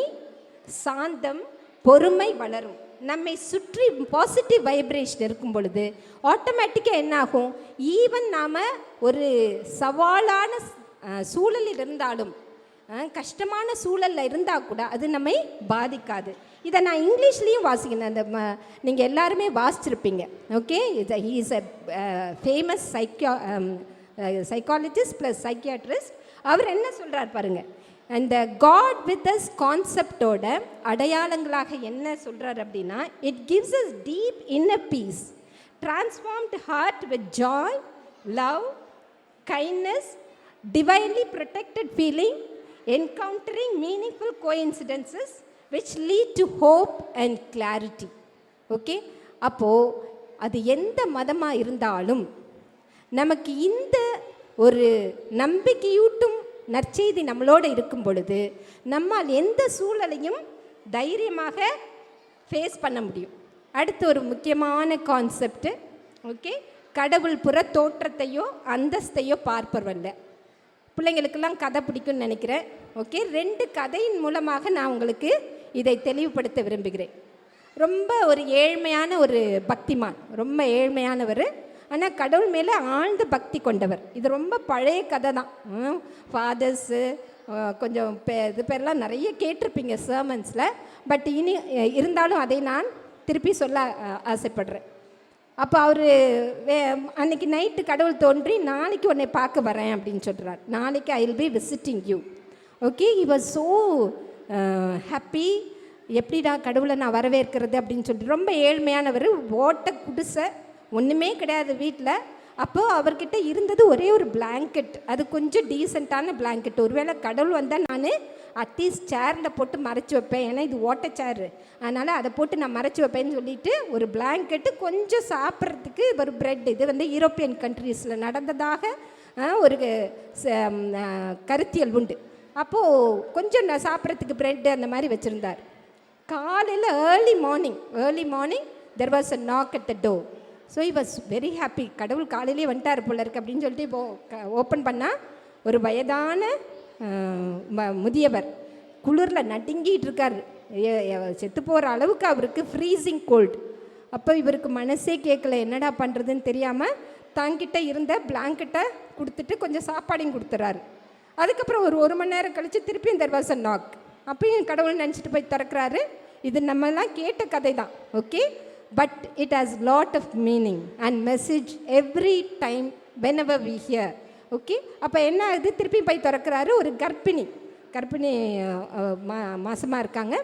[SPEAKER 5] சாந்தம், பொறுமை வளரும். நம்மை சுற்றி பாசிட்டிவ் வைப்ரேஷன் இருக்கும் பொழுது ஆட்டோமேட்டிக்காக என்ன ஆகும், ஈவன் நாம் ஒரு சவாலான சூழலில் இருந்தாலும், கஷ்டமான சூழலில் இருந்தால் கூட அது நம்மை பாதிக்காது. இதை நான் இங்கிலீஷ்லேயும் வாசிக்கிறேன். அந்த நீங்கள் எல்லாருமே வாசிச்சிருப்பீங்க. Okay, he is a famous psychologist plus psychiatrist. அவர் என்ன சொல்கிறார் பாருங்கள், அந்த காட் வித் அஸ் கான்செப்டோட அடையாளங்களாக என்ன சொல்கிறார் அப்படின்னா, it gives us deep inner peace, transformed heart with joy, love, kindness, divinely protected feeling, encountering meaningful coincidences which lead to hope and clarity. Okay, அப்போது அது எந்த மதமாக இருந்தாலும் நமக்கு இந்த ஒரு நம்பிக்கையூட்டும் நற்செய்தி நம்மளோடு இருக்கும் பொழுது நம்மால் எந்த சூழலையும் தைரியமாக ஃபேஸ் பண்ண முடியும். அடுத்து ஒரு முக்கியமான கான்செப்ட், ஓகே, கடவுள் புற தோற்றத்தையோ அந்தஸ்தையோ பார்ப்பவல்ல. பிள்ளைங்களுக்கெல்லாம் கதை பிடிக்கும்னு நினைக்கிறேன். ஓகே, 2 கதையின் மூலமாக நான் உங்களுக்கு இதை தெளிவுபடுத்த விரும்புகிறேன். ரொம்ப ஒரு ஏழ்மையான ஒரு பக்திமான், ரொம்ப ஏழ்மையானவர், ஆனால் கடவுள் மேலே ஆழ்ந்த பக்தி கொண்டவர். இது ரொம்ப பழைய கதை தான். ஃபாதர்ஸு கொஞ்சம் இது பேரெலாம் நிறைய கேட்டிருப்பீங்க சர்மன்ஸில். பட் இனி இருந்தாலும் அதை நான் திருப்பி சொல்ல ஆசைப்படுறேன். அப்போ அவர் அன்றைக்கி நைட்டு கடவுள் தோன்றி நாளைக்கு உன்னை பார்க்க வரேன் அப்படின்னு சொல்கிறார். நாளைக்கு I will be visiting you. Okay, he was so happy. எப்படிடா கடவுளை நான் வரவேற்கிறது அப்படின்னு சொல்லிட்டு, ரொம்ப ஏழ்மையானவர், ஓட்ட குடிசை, ஒன்றுமே கிடையாது வீட்டில். அப்போது அவர்கிட்ட இருந்தது ஒரே ஒரு பிளாங்கெட், அது கொஞ்சம் டீசெண்டான பிளாங்கெட். ஒருவேளை கடவுள் வந்தால் நான் அட்லீஸ்ட் சேரில் போட்டு மறைச்சி வைப்பேன், ஏன்னா இது ஓட்ட சேரு, அதனால் அதை போட்டு நான் மறைச்சி வைப்பேன்னு சொல்லிட்டு ஒரு பிளாங்கெட்டு, கொஞ்சம் சாப்பிட்றதுக்கு ஒரு ப்ரெட். இது வந்து யூரோப்பியன் கண்ட்ரீஸில் நடந்ததாக ஒரு கருத்தியல் உண்டு. அப்போது கொஞ்சம் நான் சாப்பிட்றதுக்கு ப்ரெட்டு அந்த மாதிரி வச்சுருந்தார். காலையில் early morning there was a knock at the door. So he was very happy. கடவுள் காலையிலே வந்துட்டார் போல இருக்கு அப்படின்னு சொல்லிட்டு ஓப்பன் பண்ணால் ஒரு வயதான முதியவர் குளிரில் நடுங்கிட்டு இருக்கார். செத்து போகிற அளவுக்கு அவருக்கு ஃப்ரீசிங் கோல்டு. அப்போ இவருக்கு மனசே கேட்கல, என்னடா பண்ணுறதுன்னு தெரியாமல் தங்கிட்ட இருந்த பிளாங்கெட்டை கொடுத்துட்டு கொஞ்சம் சாப்பாடையும் கொடுத்துறாரு. அதுக்கப்புறம் ஒரு மணி நேரம் கழித்து திருப்பியும் தெர் வாஸ் அ நாக். அப்பயும் கடவுள் நினச்சிட்டு போய் திறக்கிறாரு. இது நம்மலாம் கேட்ட கதை தான், okay, but it has lot of meaning and message every time whenever we hear. Okay, அப்போ என்ன ஆகுது, திருப்பி போய் திறக்கிறாரு. ஒரு கர்ப்பிணி மாசமாக இருக்காங்க.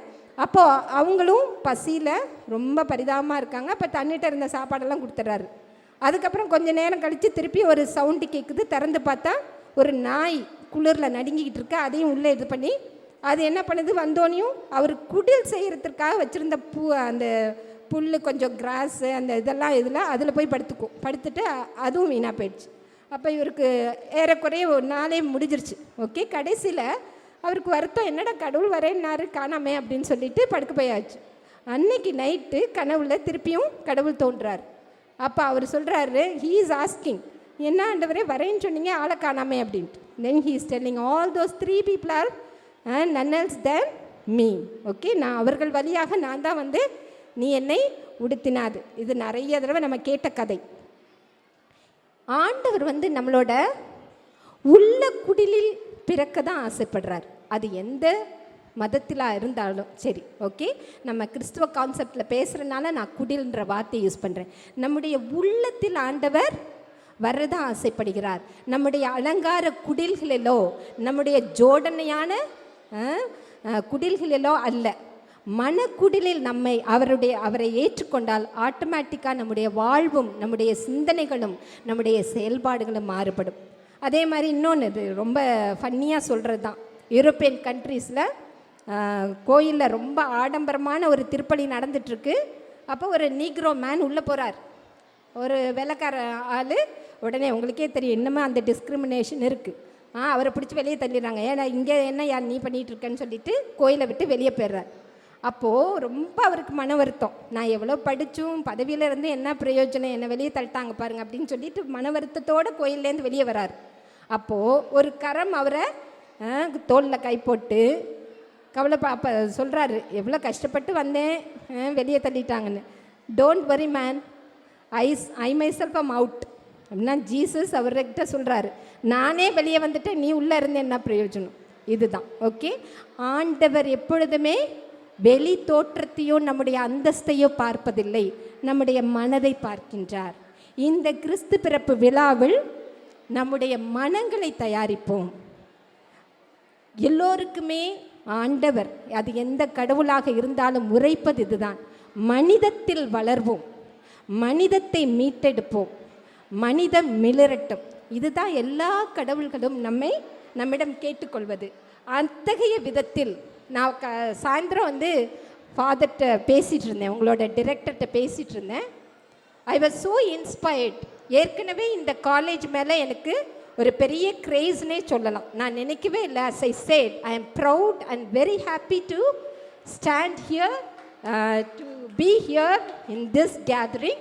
[SPEAKER 5] அப்போது அவங்களும் பசியில் ரொம்ப பரிதாபமாக இருக்காங்க. அப்போ தண்ணிட்ட இருந்த சாப்பாடெல்லாம் கொடுத்துட்றாரு. அதுக்கப்புறம் கொஞ்சம் நேரம் கழித்து திருப்பி ஒரு சவுண்டு கேட்குது. திறந்து பார்த்தா ஒரு நாய் குளிரில் நடுங்கிக்கிட்டு இருக்கு. அதையும் உள்ளே இது பண்ணி அது என்ன பண்ணுது, வந்தோனையும் அவர் குடில் செய்கிறதுக்காக வச்சுருந்த அந்த புல், கொஞ்சம் கிராஸு, அந்த இதில் அதில் போய் படுத்துட்டு அதுவும் வீணாக போயிடுச்சு. அப்போ இவருக்கு ஏறக்குறைய ஒரு நாளே முடிஞ்சிருச்சு. ஓகே, கடைசியில் அவருக்கு வருத்தம், என்னடா கடவுள் வரேன்னாரு காணாமே அப்படின்னு சொல்லிட்டு படுக்க போயாச்சு. அன்னைக்கு நைட்டு கனவுல திருப்பியும் கடவுள் தோன்றார். அப்போ அவர் சொல்கிறாரு, ஹீ இஸ் ஆஸ்கிங், என்ன ஆண்டவரே வரேன்னு சொன்னீங்க, ஆளை காணாமே அப்படின்ட்டு. தென் he is telling all those 3 people are none else than me. Okay, நான் அவர்கள் வழியாக நான் தான் வந்து நீ என்னை உடுத்தினாது. இது நிறைய தடவை நம்ம கேட்ட கதை. ஆண்டவர் வந்து நம்மளோட உள்ள குடிலில் பிறக்க தான் ஆசைப்படுறார். அது எந்த மதத்தில் இருந்தாலும் சரி. ஓகே, நம்ம கிறிஸ்துவ கான்செப்டில் பேசுகிறனால நான் குடில்ன்ற வார்த்தையை யூஸ் பண்ணுறேன். நம்முடைய உள்ளத்தில் ஆண்டவர் வரதான் ஆசைப்படுகிறார். நம்முடைய அலங்கார குடில்களிலோ நம்முடைய ஜோடனையான குடில்களிலோ அல்ல, மனக்குடிலில் அவரை ஏற்றுக்கொண்டால் ஆட்டோமேட்டிக்காக நம்முடைய வாழ்வும் நம்முடைய சிந்தனைகளும் நம்முடைய செயல்பாடுகளும் மாறுபடும். அதே மாதிரி இன்னொன்று, இது ரொம்ப ஃபன்னியாக சொல்கிறது தான், யூரோப்பியன் கண்ட்ரீஸில் கோயிலில் ரொம்ப ஆடம்பரமான ஒரு திருப்பலி நடந்துட்டுருக்கு. அப்போ ஒரு நீக்ரோ மேன் உள்ளே போகிறார். ஒரு வெள்ளைக்கார ஆள், உடனே உங்களுக்கே தெரியும் இன்னமும் அந்த டிஸ்கிரிமினேஷன் இருக்குது. அவரை பிடிச்சி வெளியே தள்ளிடுறாங்க. ஏன்னா இங்கே என்ன யார் நீ பண்ணிகிட்ருக்கேன்னு சொல்லிட்டு கோயிலை விட்டு வெளியே போயிடுறார். அப்போது ரொம்ப அவருக்கு மன வருத்தம், நான் எவ்வளோ படித்தும் பதவியில் இருந்து என்ன பிரயோஜனம், என்னை வெளியே தள்ளிட்டாங்க பாருங்கள் அப்படின்னு சொல்லிட்டு மன வருத்தத்தோடு கோயிலேருந்து வெளியே வரார். அப்போது ஒரு கரம் அவரை தோளில் கை போட்டு அப்போ சொல்கிறாரு, எவ்வளோ கஷ்டப்பட்டு வந்தேன், வெளியே தள்ளிட்டாங்கன்னு. Don't worry man, I myself am out அப்படின்னா ஜீசஸ் அவர்கிட்ட சொல்கிறாரு, நானே வெளியே வந்துட்டேன், நீ உள்ளே இருந்து என்ன பிரயோஜனம். இதுதான். ஓகே, ஆண்டவர் எப்பொழுதுமே வெளி தோற்றத்தையோ நம்முடைய அந்தஸ்தையோ பார்ப்பதில்லை, நம்முடைய மனதை பார்க்கின்றார். இந்த கிறிஸ்து பிறப்பு விழாவில் நம்முடைய மனங்களை தயாரிப்போம். எல்லோருக்குமே ஆண்டவர், அது எந்த கடவுளாக இருந்தாலும் உரைப்பது இதுதான், மனிதத்தில் வளர்வோம், மனிதத்தை மீட்டெடுப்போம், மனிதம் மிளிரட்டும். இதுதான் எல்லா கடவுள்களும் நம்மிடம் கேட்டுக்கொள்வது. அத்தகைய விதத்தில் நான் சாயந்தரம் வந்து ஃபாதர்கிட்ட பேசிகிட்டு இருந்தேன், உங்களோட டிரெக்டர்கிட்ட பேசிகிட்டு இருந்தேன். I was so inspired. ஏற்கனவே இந்த காலேஜ் மேலே எனக்கு ஒரு பெரிய கிரேஸ்னே சொல்லலாம். நான் நினைக்கவே இல்லை. as I said, I am proud and very happy to stand here, to be here in this gathering.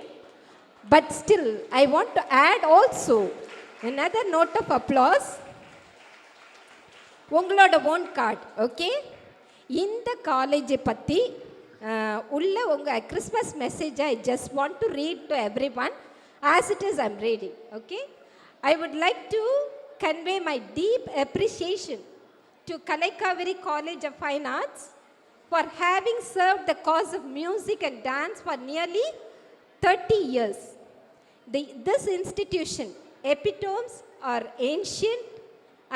[SPEAKER 5] But still, I want to add also another note of applause. உங்களோட ஓன் கார்டு, ஓகே? இந்த காலேஜை பற்றி உள்ள உங்கள் Christmas மெசேஜை I just want to read to every one as it is I'm reading, okay? I would like to convey my deep appreciation to Kalai Kaveri College of Fine Arts for having served the cause of music and dance for nearly 30 years. This institution epitomes our ancient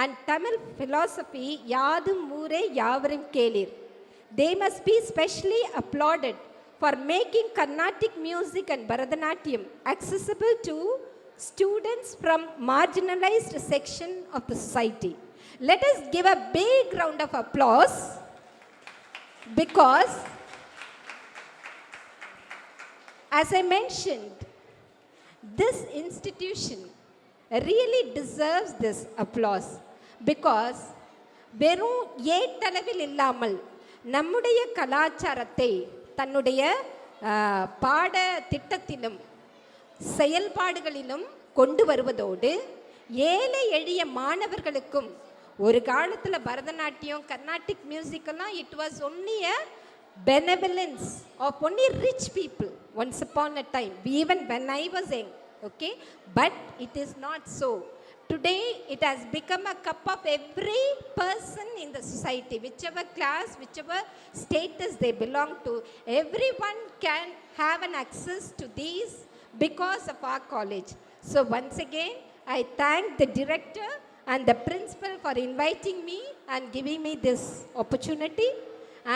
[SPEAKER 5] and Tamil philosophy, Yadum Moore Yavarim Kelir. They must be specially applauded for making Carnatic music and Bharatanatyam accessible to students from marginalized section of the society. Let us give a big round of applause because, as I mentioned, this institution really deserves this applause because வெறும் ஏட்டளவில் இல்லாமல் நம்முடைய கலாச்சாரத்தை தன்னுடைய பாட திட்டத்திலும் செயல்பாடுகளிலும் கொண்டு வருவதோடு ஏழை எளிய மாணவர்களுக்கும் ஒரு காலத்தில் பரதநாட்டியம் கர்நாடிக் மியூசிக்கெல்லாம் it was only a benevolence of only rich people once upon a time, even when I was young, okay? But it is not so. Today it has become a cup of every person in the society, whichever class, whichever status they belong to. Everyone can have an access to these because of our college. So once again, I thank the director and the principal for inviting me and giving me this opportunity.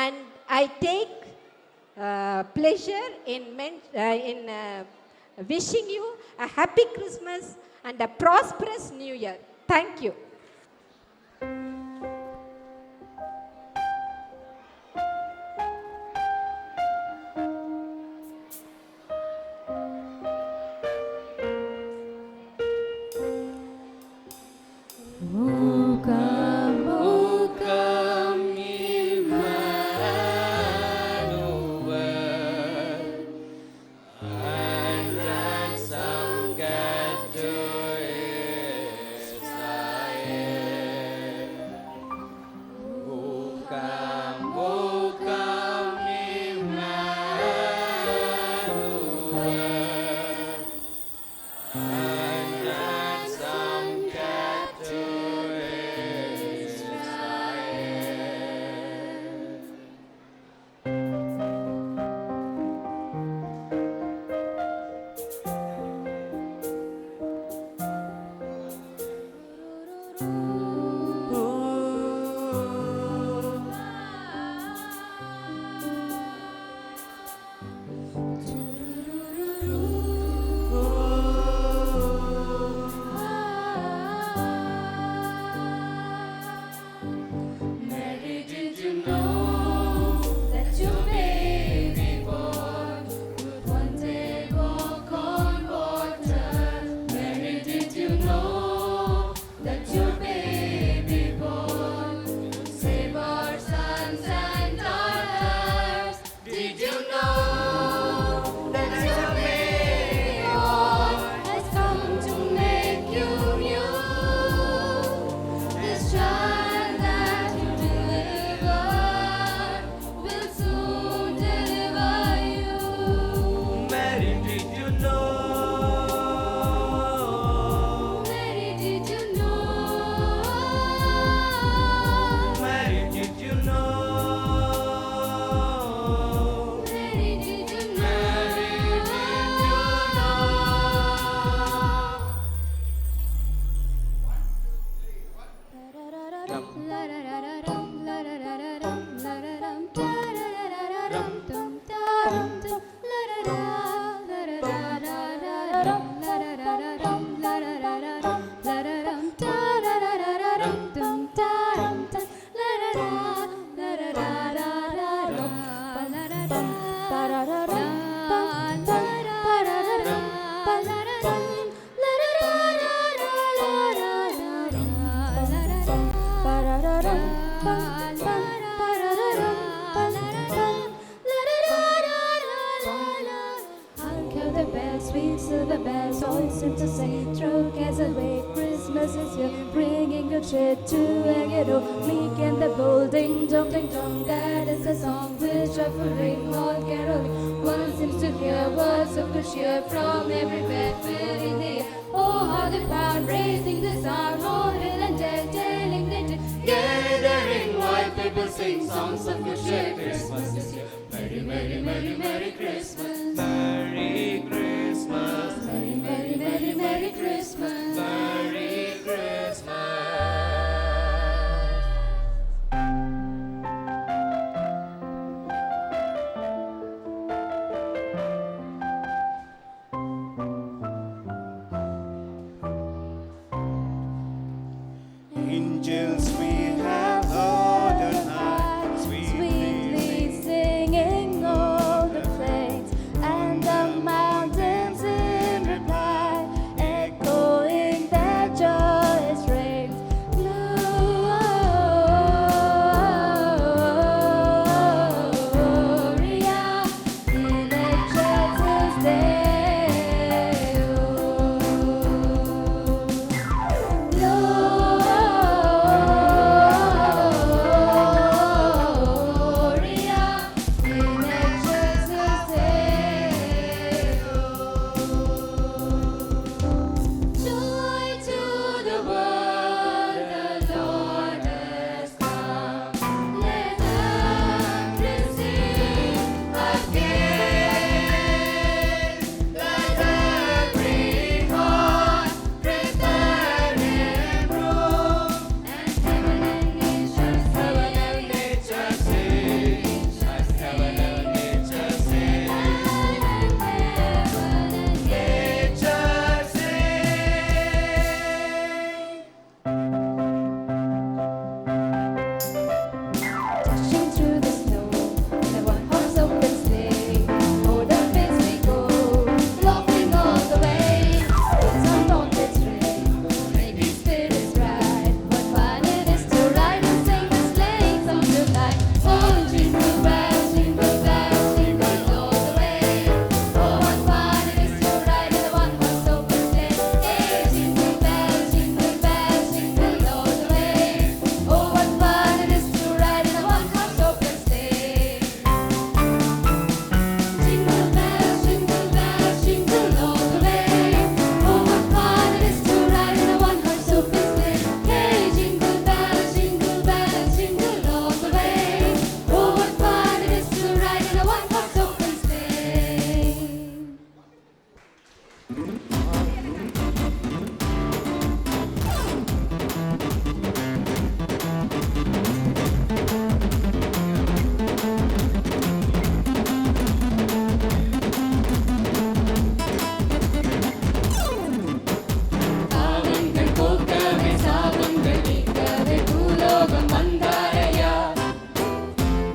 [SPEAKER 5] And I take pleasure in wishing you a happy Christmas and a prosperous New Year. Thank you. seem to say, throw cares away. Christmas is here, bringing good cheer to hang it all. Meek and the bold, ding dong, that is the song which I ring all caroling. One seems to hear words of good cheer from everywhere, filling the air. Oh, how the band raising the sound, oh, hill and dale, telling the tale. Gathering while people sing songs of good cheer. Christmas is here. Merry, merry, merry, merry Christmas.
[SPEAKER 1] Merry Christmas.
[SPEAKER 5] Merry, merry, merry, merry Christmas.
[SPEAKER 1] Merry Christmas. Angels we have heard tonight,
[SPEAKER 5] Sweetly singing all the plains and the mountains in reply, echoing their joyous strains. Gloria in excelsis Deo. Gloria in excelsis Deo. Joy to the world, the Lord has come. Let us receive again. Let every heart prepare Him room, and heaven and nature sing.
[SPEAKER 1] as heaven and nature sing,
[SPEAKER 5] And heaven and
[SPEAKER 1] nature sing.
[SPEAKER 5] dashing through the snow in a one-horse open sleigh. O'er the fields we go, laughing all the way. It's undaunted strength, making spirits bright. What fun it is to ride and sing the sleighing song tonight. Oh, jingle bells, jingle all the way. Oh, what fun it is to ride in a one-horse open sleigh. Hey, jingle bells, jingle all the way. Oh, what fun it is to ride in a one-horse open sleigh. Jingle bells, jingle all the way. Oh, what fun it is to ride in a one-horse open sleigh. Hey, jingle bells, jingle all the way. Oh, what fun it is to ride in a one-horse open sleigh. காவங்கள் போக்கவே சாபங்கள் நீக்கவே பூலோகம் வந்தாரையா.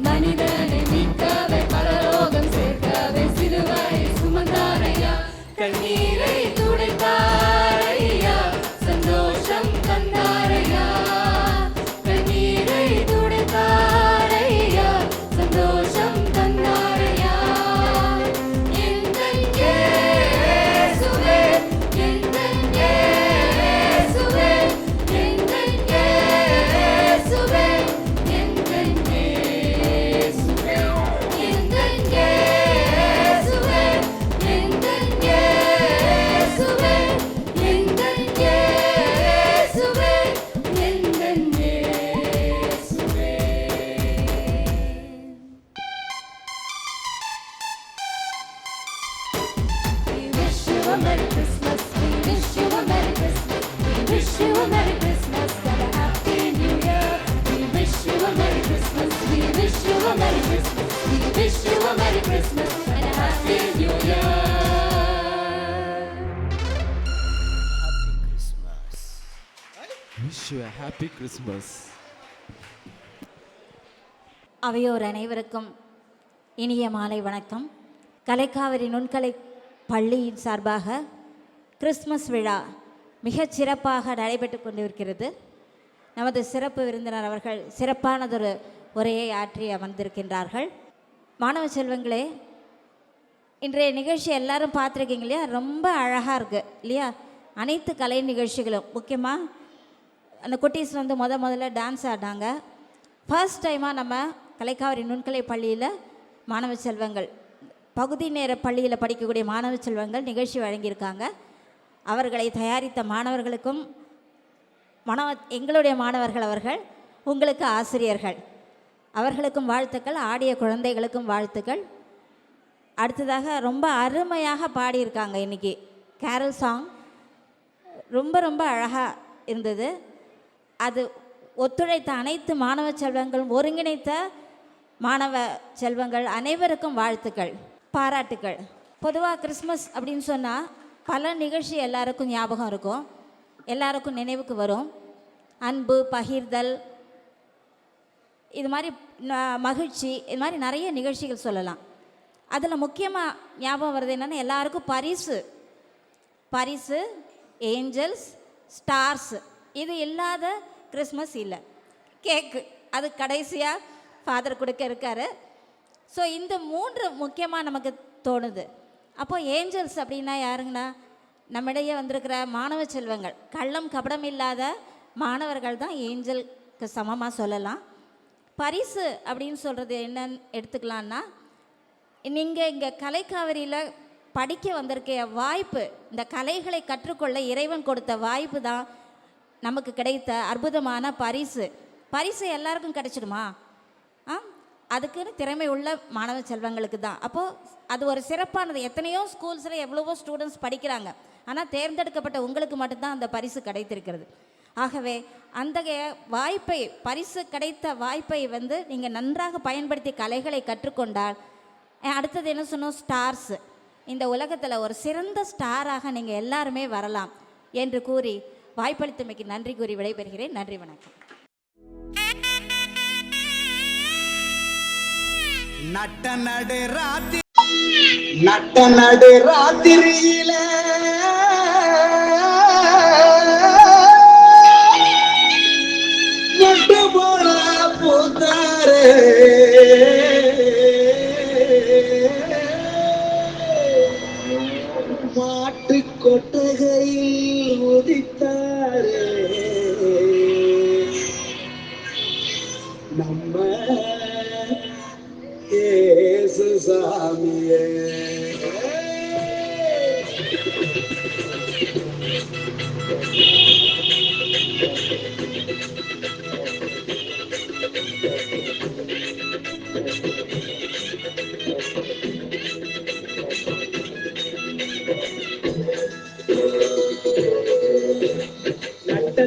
[SPEAKER 5] மனிதனை மீட்கவே பரலோகம் சேர்க்கவே சிலுவையை சுமந்தாரையா. கண்ணீரை துடைத்தாரையா, சந்தோஷம் தந்தாரையா. கண்ணீரை துடைத்தாரையா, சந்தோஷம் தந்தாரையா. எங்கள் இயேசுவே, எங்கள் இயேசுவே, எங்கள் இயேசுவே, எங்கள் இயேசுவே, எங்கள் இயேசுவே, எங்கள் இயேசுவே, எங்கள் இயேசுவே, எங்கள் இயேசுவே. We wish you a Merry Christmas. We wish you a Merry Christmas. We wish you a Merry Christmas and a Happy New Year. We wish you a Merry Christmas. We wish you a Merry Christmas. We wish you a Merry Christmas and a Happy New Year.
[SPEAKER 6] Wish you a happy Christmas.
[SPEAKER 7] அவையோர் அனைவருக்கும் இனிய மாலை வணக்கம். கலைக்காவிரி நுண்கலை பள்ளியின் சார்பாக Christmas விழா மிகச் சிறப்பாக நடைபெற்று கொண்டிருக்கிறது. நமது சிறப்பு விருந்தினர் அவர்கள் சிறப்பானதொரு உரையை ஆற்றி அமர்ந்திருக்கின்றார்கள். மாணவ செல்வங்களே, இன்றைய நிகழ்ச்சி எல்லாரும் பார்த்துருக்கீங்க இல்லையா? ரொம்ப அழகாக இருக்குது இல்லையா? அனைத்து கலை நிகழ்ச்சிகளும் முக்கியமாக அந்த குட்டீஸ் வந்து முதல்ல டான்ஸ் ஆடினாங்க. ஃபர்ஸ்ட் டைமாக நம்ம கலைக்காவிரி நுண்கலை பள்ளியில் மாணவ செல்வங்கள், பகுதி நேர பள்ளியில் படிக்கக்கூடிய மாணவ செல்வங்கள் நிகழ்ச்சி வழங்கியிருக்காங்க. அவர்களை தயாரித்த மாணவர்களுக்கும் எங்களுடைய மாணவர்கள் அவர்கள், உங்களுக்கு ஆசிரியர்கள் அவர்களுக்கும் வாழ்த்துக்கள், ஆடிய குழந்தைகளுக்கும் வாழ்த்துக்கள். அடுத்ததாக ரொம்ப அருமையாக பாடியிருக்காங்க இன்றைக்கி. கேரல் சாங் ரொம்ப அழகாக இருந்தது. அது ஒத்துழைத்த அனைத்து மாணவ செல்வங்களும், ஒருங்கிணைத்த மாணவ செல்வங்கள் அனைவருக்கும் வாழ்த்துக்கள், பாராட்டுக்கள். பொதுவாக கிறிஸ்மஸ் அப்படின்னு சொன்னால் பல நிகழ்ச்சி எல்லாருக்கும் ஞாபகம் இருக்கும், எல்லாருக்கும் நினைவுக்கு வரும். அன்பு, பகிர்தல், இது மாதிரி மகிழ்ச்சி, இது மாதிரி நிறைய நிகழ்ச்சிகள் சொல்லலாம். அதில் முக்கியமாக ஞாபகம் வருது என்னென்னா, எல்லாருக்கும் பரிசு, ஏஞ்சல்ஸ், ஸ்டார்ஸ். இது இல்லாத கிறிஸ்மஸ் இல்லை. கேக்கு அது கடைசியாக ஃபாதர் கொடுக்க இருக்காரு. ஸோ இந்த 3 முக்கியமாக நமக்கு தோணுது. அப்போது ஏஞ்சல்ஸ் அப்படின்னா யாருங்கன்னா, நம்மிடையே வந்திருக்கிற மாணவ செல்வங்கள், கள்ளம் கபடம் இல்லாத மாணவர்கள் தான் ஏஞ்சலுக்கு சமமாக சொல்லலாம். பரிசு அப்படின்னு சொல்கிறது என்னன்னு எடுத்துக்கலான்னா, நீங்கள் இங்கே கலைக்காவிரியில் படிக்க வந்திருக்க வாய்ப்பு, இந்த கலைகளை கற்றுக்கொள்ள இறைவன் கொடுத்த வாய்ப்பு தான் நமக்கு கிடைத்த அற்புதமான பரிசு. எல்லாருக்கும் கிடைச்சிடுமா? அதுக்குன்னு திறமை உள்ள மாணவ செல்வங்களுக்கு தான். அப்போது அது ஒரு சிறப்பானது. எத்தனையோ ஸ்கூல்ஸில் எவ்வளவோ ஸ்டூடெண்ட்ஸ் படிக்கிறாங்க, ஆனால் தேர்ந்தெடுக்கப்பட்ட உங்களுக்கு மட்டும்தான் அந்த பரிசு கிடைத்திருக்கிறது. ஆகவே அந்த வாய்ப்பை, பரிசு கிடைத்த வாய்ப்பை வந்து நீங்கள் நன்றாக பயன்படுத்தி கலைகளை கற்றுக்கொண்டால், அடுத்தது என்ன சொன்னோம், ஸ்டார்ஸ். இந்த உலகத்தில் ஒரு சிறந்த ஸ்டாராக நீங்கள் எல்லாருமே வரலாம் என்று கூறி வாய்ப்பளித்தமைக்கு நன்றி கூறி விடைபெறுகிறேன். நன்றி, வணக்கம்.
[SPEAKER 6] நட்ட நடு ராத்திரியில நட்டு போல பூத்தாரே, மாட்டு கொட்டகையில் உதித்தாரே, நம்ம இயேசு சாமியே.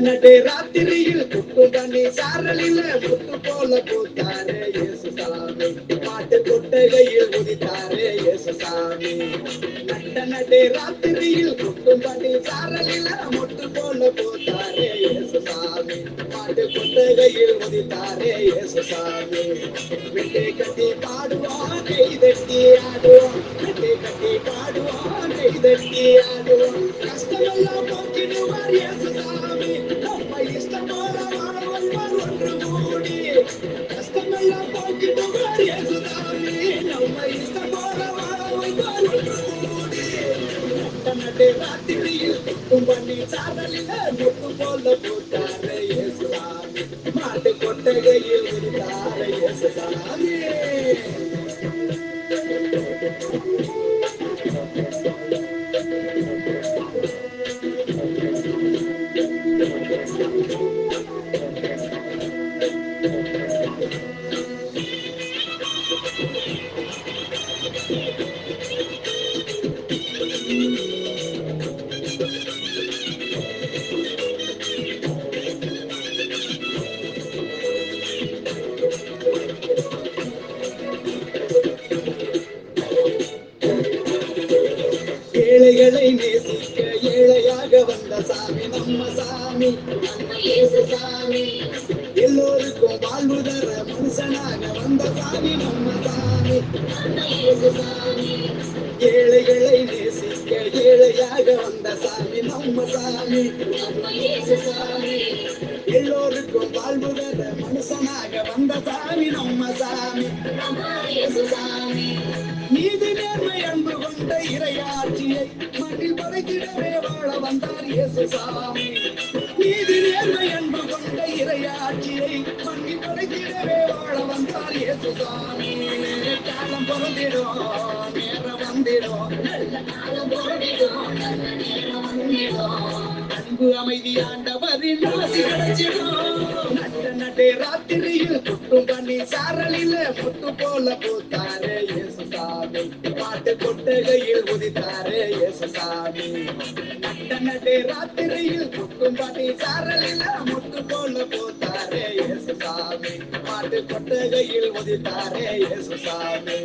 [SPEAKER 6] நடு ராத்திரியில் குட்டு தண்ணி சாரலில முத்து போல பூத்தாரே இயேசு சாமி, மாட்டு கொட்டகையில் உதித்தாரே இயேசு சாமி. நடு ராத்திரியில் குட்டு தண்ணி சாரலில முத்து போல பூத்தாரே இயேசு சாமி, மாட்டு கொட்டகையில் உதித்தாரே இயேசு சாமி. வெட்டை கட்டி பாடுவான், கை தட்டி ஆடுவான், வெட்டை கட்டி பாடுவான், கை தட்டி ஆடுவான், கஷ்டமெல்லாம் போக்கிடுவார் இயேசு சாமி. நம்ம இஷ்டமான வாழ்வார் ஒன்று கூடி, கஷ்டமெல்லாம் போக்கிடுவார் இயேசு சாமி. நம்ம இஷ்டமான வாழ்வார் ஒன்று கூடி. நடு ராத்திரியில் குட்டும் பண்ணி சாதலில முத்து போல போட்டாரே இயேசு சாமி, மாட்டு கொட்டகையில் இருந்தாரே இயேசு சாமி. ஏழைகளை நேசிக்க ஏழையாக வந்த சாமி நம்ம சாமி, நம்ம இயேசு சாமி. எல்லோருக்கும் வாழ்வு தர மனுஷனாக வந்த சாமி நம்ம சாமி, நம்ம இயேசு சாமி. ஏழைகளை நேசிக்க ஏழையாக வந்த சாமி நம்ம சாமி, நம்ம இயேசு சாமி. எல்லோருக்கும் வாழ்வு தர மனுஷனாக வந்த சாமி நம்ம சாமி, நம்ம இயேசு சாமி. நீதி நேர்மை அன்பு இயேசு சாமி. நீதி நேர்மை அன்பு கொண்ட இறையாட்சியை மண்ணி படைத்திடவே வாழ வந்தார் இயேசு சாமி. காலம் பிறந்திடும், நேரம் வந்திடும், நல்ல காலம் பிறந்திடும், நல்ல நேரம் வந்திடும். அன்பு அமைதி ஆண்டவரின் ஆசி கிடைச்சிடும். நட்ட நட்டே ராத்திரியில் குட்டும் பண்ணி சாரலில முட்டு போல பூத்தாரே இயேசு சாமி. பாட்டு கொட்டகையில் உதித்தாரே இயேசு சாமி. நட்ட நட்டே ராத்திரியில் குட்டும் பண்ணி சாரலில முட்டு போல பூத்தாரே இயேசு சாமி. பாட்டு கொட்டகையில் உதித்தாரே இயேசு சாமி.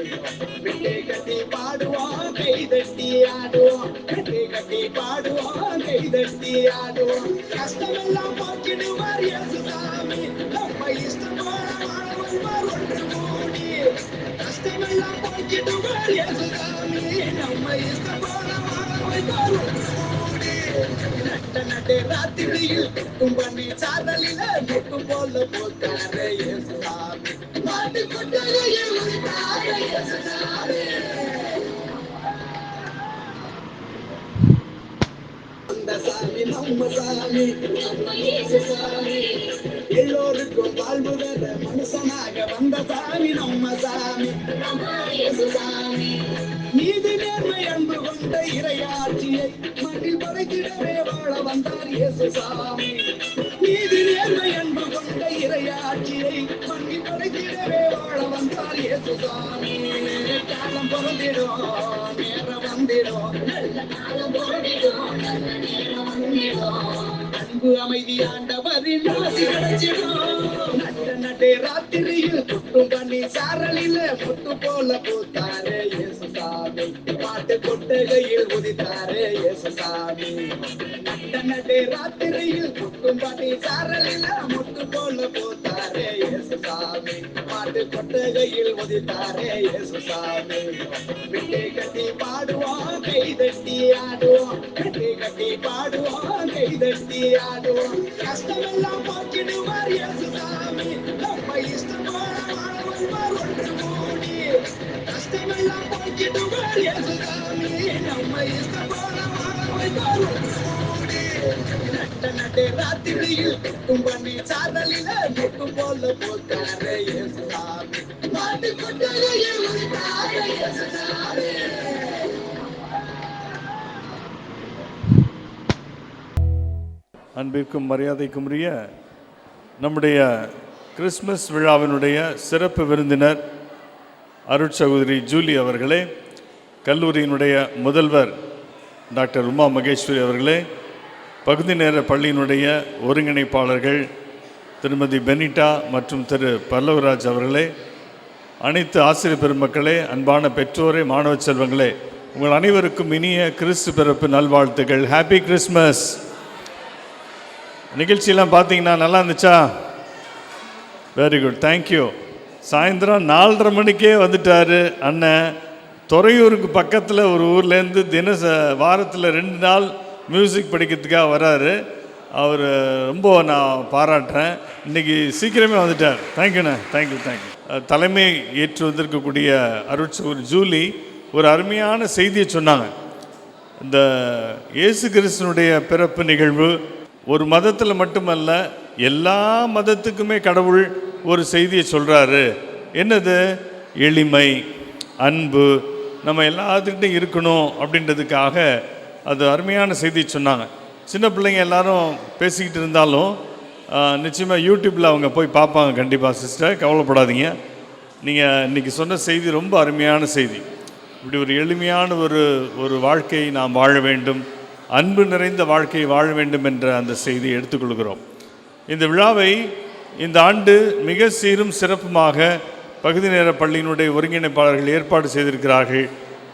[SPEAKER 6] வெட்டி கட்டி பாடுவோம், கை தட்டி ஆடுவோம், வெட்டி கட்டி பாடுவோம், கை தட்டி ஆடுவோம். கஷ்டமெல்லாம் போக்கிடுவார் இயேசு சாமி. நம்ம இஷ்டம் போல வாழ வைப்பார் ஒன்று கூடி. கஷ்டமெல்லாம் போக்கிடுவார் இயேசு சாமி. நம்ம இஷ்டம் போல வாழ வைப்பார் ஒன்று கூடி. நட்ட நட்டே ராத்திரியில் குட்டும் பண்ணி சாதலில முட்டு போல போத்தாரே இயேசு சாமி. மாட்டு கொட்டகையில் உதித்தாரே இயேசு சாமி. அந்த சாமி நம்ம சாமி, நம்ம இயேசு சாமி. எல்லோருக்கும் வாழ்வு தர மனுஷனாக வந்த சாமி நம்ம சாமி, நம்ம இயேசு சாமி. நீதி நேர்மை அன்பு கொண்ட இறையாட்சியை மண்ணில் படைத்திடவே வாழ வந்தார் இயேசு சாமி. நீதி நேர்மை அன்பு கொண்ட இறையாட்சியை மண்ணில் படைத்திடவே வாழ வந்தார் இயேசு சாமி. காலம் பிறந்திடும், நேரம் வந்திடும், நல்ல காலம் பிறந்திடும், நல்ல நேரம் வந்திடும். அன்பு அமைதி ஆண்டவரின் ஆசி கிடைச்சிடும். நட்ட நட்டே ராத்திரியில் குட்டும் பண்ணி சாரலில முட்டு போல பூத்தாரே இயேசு சாமி. பாட்டு கொட்டகையில் உதித்தாரே இயேசு சாமி. நட்ட நட்டே ராத்திரியில் குட்டும் பண்ணி சாரலில முட்டு போல பூத்தாரே இயேசு சாமி. பாட்டு கொட்டகையில் உதித்தாரே இயேசு சாமி. வெட்டி கட்டி பாடுவோம், கை தட்டி ஆடுவோம், வெட்டி கட்டி பாடுவோம், கை தட்டி ஆடுவோம். கஷ்டமெல்லாம் போக்கிடுவார் இயேசு சாமி. நம்ம இஷ்டம் போல வாழ வைப்பார் ஒன்று கூடி. கஷ்டமெல்லாம் போக்கிடுவார் இயேசு சாமி. நம்ம இஷ்டம் போல வாழ வைப்பார் ஒன்று கூடி. நட்ட நட்டே ராத்திரியில் குட்டும் பண்ணி சாதலில முட்டு போல போத்தாரே இயேசு சாமி. மாட்டு கொட்டகையில் உதித்தாரே இயேசு சாமி.
[SPEAKER 8] அன்பிற்கும் மரியாதைக்கும் உரிய நம்முடைய கிறிஸ்மஸ் விழாவினுடைய சிறப்பு விருந்தினர் அருட்சகோதரி ஜூலி அவர்களே, கல்லூரியினுடைய முதல்வர் டாக்டர் உமா மகேஸ்வரி அவர்களே, பகுதி நேர பள்ளியினுடைய ஒருங்கிணைப்பாளர்கள் திருமதி பெனிட்டா மற்றும் திரு பல்லவராஜ் அவர்களே, அனைத்து ஆசிரியர் பெருமக்களே, அன்பான பெற்றோரே, மாணவ செல்வங்களே, உங்கள் அனைவருக்கும் இனிய கிறிஸ்து பிறப்பு நல்வாழ்த்துக்கள். Happy Christmas. நிகழ்ச்சியெல்லாம் பார்த்தீங்கன்னா நல்லா இருந்துச்சா? Very good, thank you. சாயந்தரம் 4:30 மணிக்கே வந்துட்டார் அண்ணன். துறையூருக்கு பக்கத்தில் ஒரு ஊர்லேருந்து வாரத்தில் 2 நாள் மியூசிக் படிக்கிறதுக்காக வராரு. அவர் ரொம்ப நான் பாராட்டுறேன். இன்றைக்கி சீக்கிரமே வந்துட்டார். தேங்க்யூண்ணே, தேங்க்யூ தேங்க்யூ. தலைமை ஏற்று வந்திருக்கக்கூடிய அருட்சகோதரி ஜூலி ஒரு அருமையான செய்தியை சொன்னாங்க. இந்த இயேசு கிறிஸ்துனுடைய பிறப்பு நிகழ்வு ஒரு மதத்தில் மட்டுமல்ல, எல்லா மதத்துக்குமே கடவுள் ஒரு செய்தியை சொல்கிறாரு. என்னது? எளிமை, அன்பு, நம்ம எல்லாத்துக்கிட்டையும் இருக்கணும் அப்படின்றதுக்காக அது அருமையான செய்தியை சொன்னாங்க. சின்ன பிள்ளைங்க எல்லாரும் பேசிக்கிட்டு இருந்தாலும் நிச்சயமாக யூடியூப்பில் அவங்க போய் பார்ப்பாங்க. கண்டிப்பாக சிஸ்டர், கவலைப்படாதீங்க. நீங்கள் இன்றைக்கி சொன்ன செய்தி ரொம்ப அருமையான செய்தி. இப்படி ஒரு எளிமையான ஒரு வாழ்க்கையை நாம் வாழ வேண்டும், அன்பு நிறைந்த வாழ்க்கையை வாழ வேண்டும் என்ற அந்த செய்தியை எடுத்துக்கொள்கிறோம். இந்த விழாவை இந்த ஆண்டு மிக சீரும் சிறப்புமாக பகுதி நேர பள்ளியினுடைய ஒருங்கிணைப்பாளர்கள் ஏற்பாடு செய்திருக்கிறார்கள்.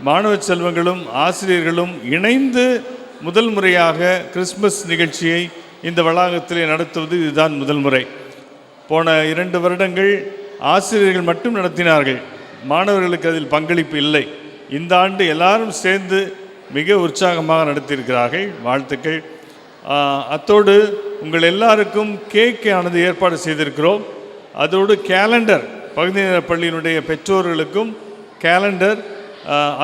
[SPEAKER 8] மாணவ செல்வங்களும் ஆசிரியர்களும் இணைந்து முதல் முறையாக கிறிஸ்மஸ் நிகழ்ச்சியை இந்த வளாகத்திலே நடத்துவது இதுதான் முதல் முறை. போன 2 வருடங்கள் ஆசிரியர்கள் மட்டும் நடத்தினார்கள், மாணவர்களுக்கு அதில் பங்களிப்பு இல்லை. இந்த ஆண்டு எல்லாரும் சேர்ந்து மிக உற்சாகமாக நடத்தியிருக்கிறார்கள். வாழ்த்துக்கள். அத்தோடு உங்கள் எல்லாருக்கும் கேக் ஆனது ஏற்பாடு செய்திருக்கிறோம். அதோடு கேலண்டர், பகுதி நேர பள்ளியினுடைய பெற்றோர்களுக்கும் கேலண்டர்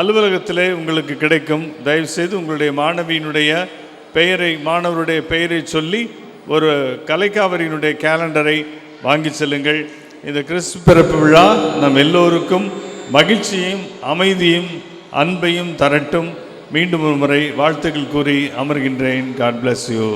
[SPEAKER 8] அலுவலகத்திலே உங்களுக்கு கிடைக்கும். தயவுசெய்து உங்களுடைய மாணவியினுடைய பெயரை, மாணவருடைய பெயரை சொல்லி ஒரு கலைக்காவிரியினுடைய கேலண்டரை வாங்கி செல்லுங்கள். இந்த கிறிஸ்து பிறப்பு விழா நம் எல்லோருக்கும் மகிழ்ச்சியையும் அமைதியும் அன்பையும் தரட்டும். மீண்டும் ஒரு முறை வாழ்த்துக்கள் கூறி அமர்கின்றேன். God bless you.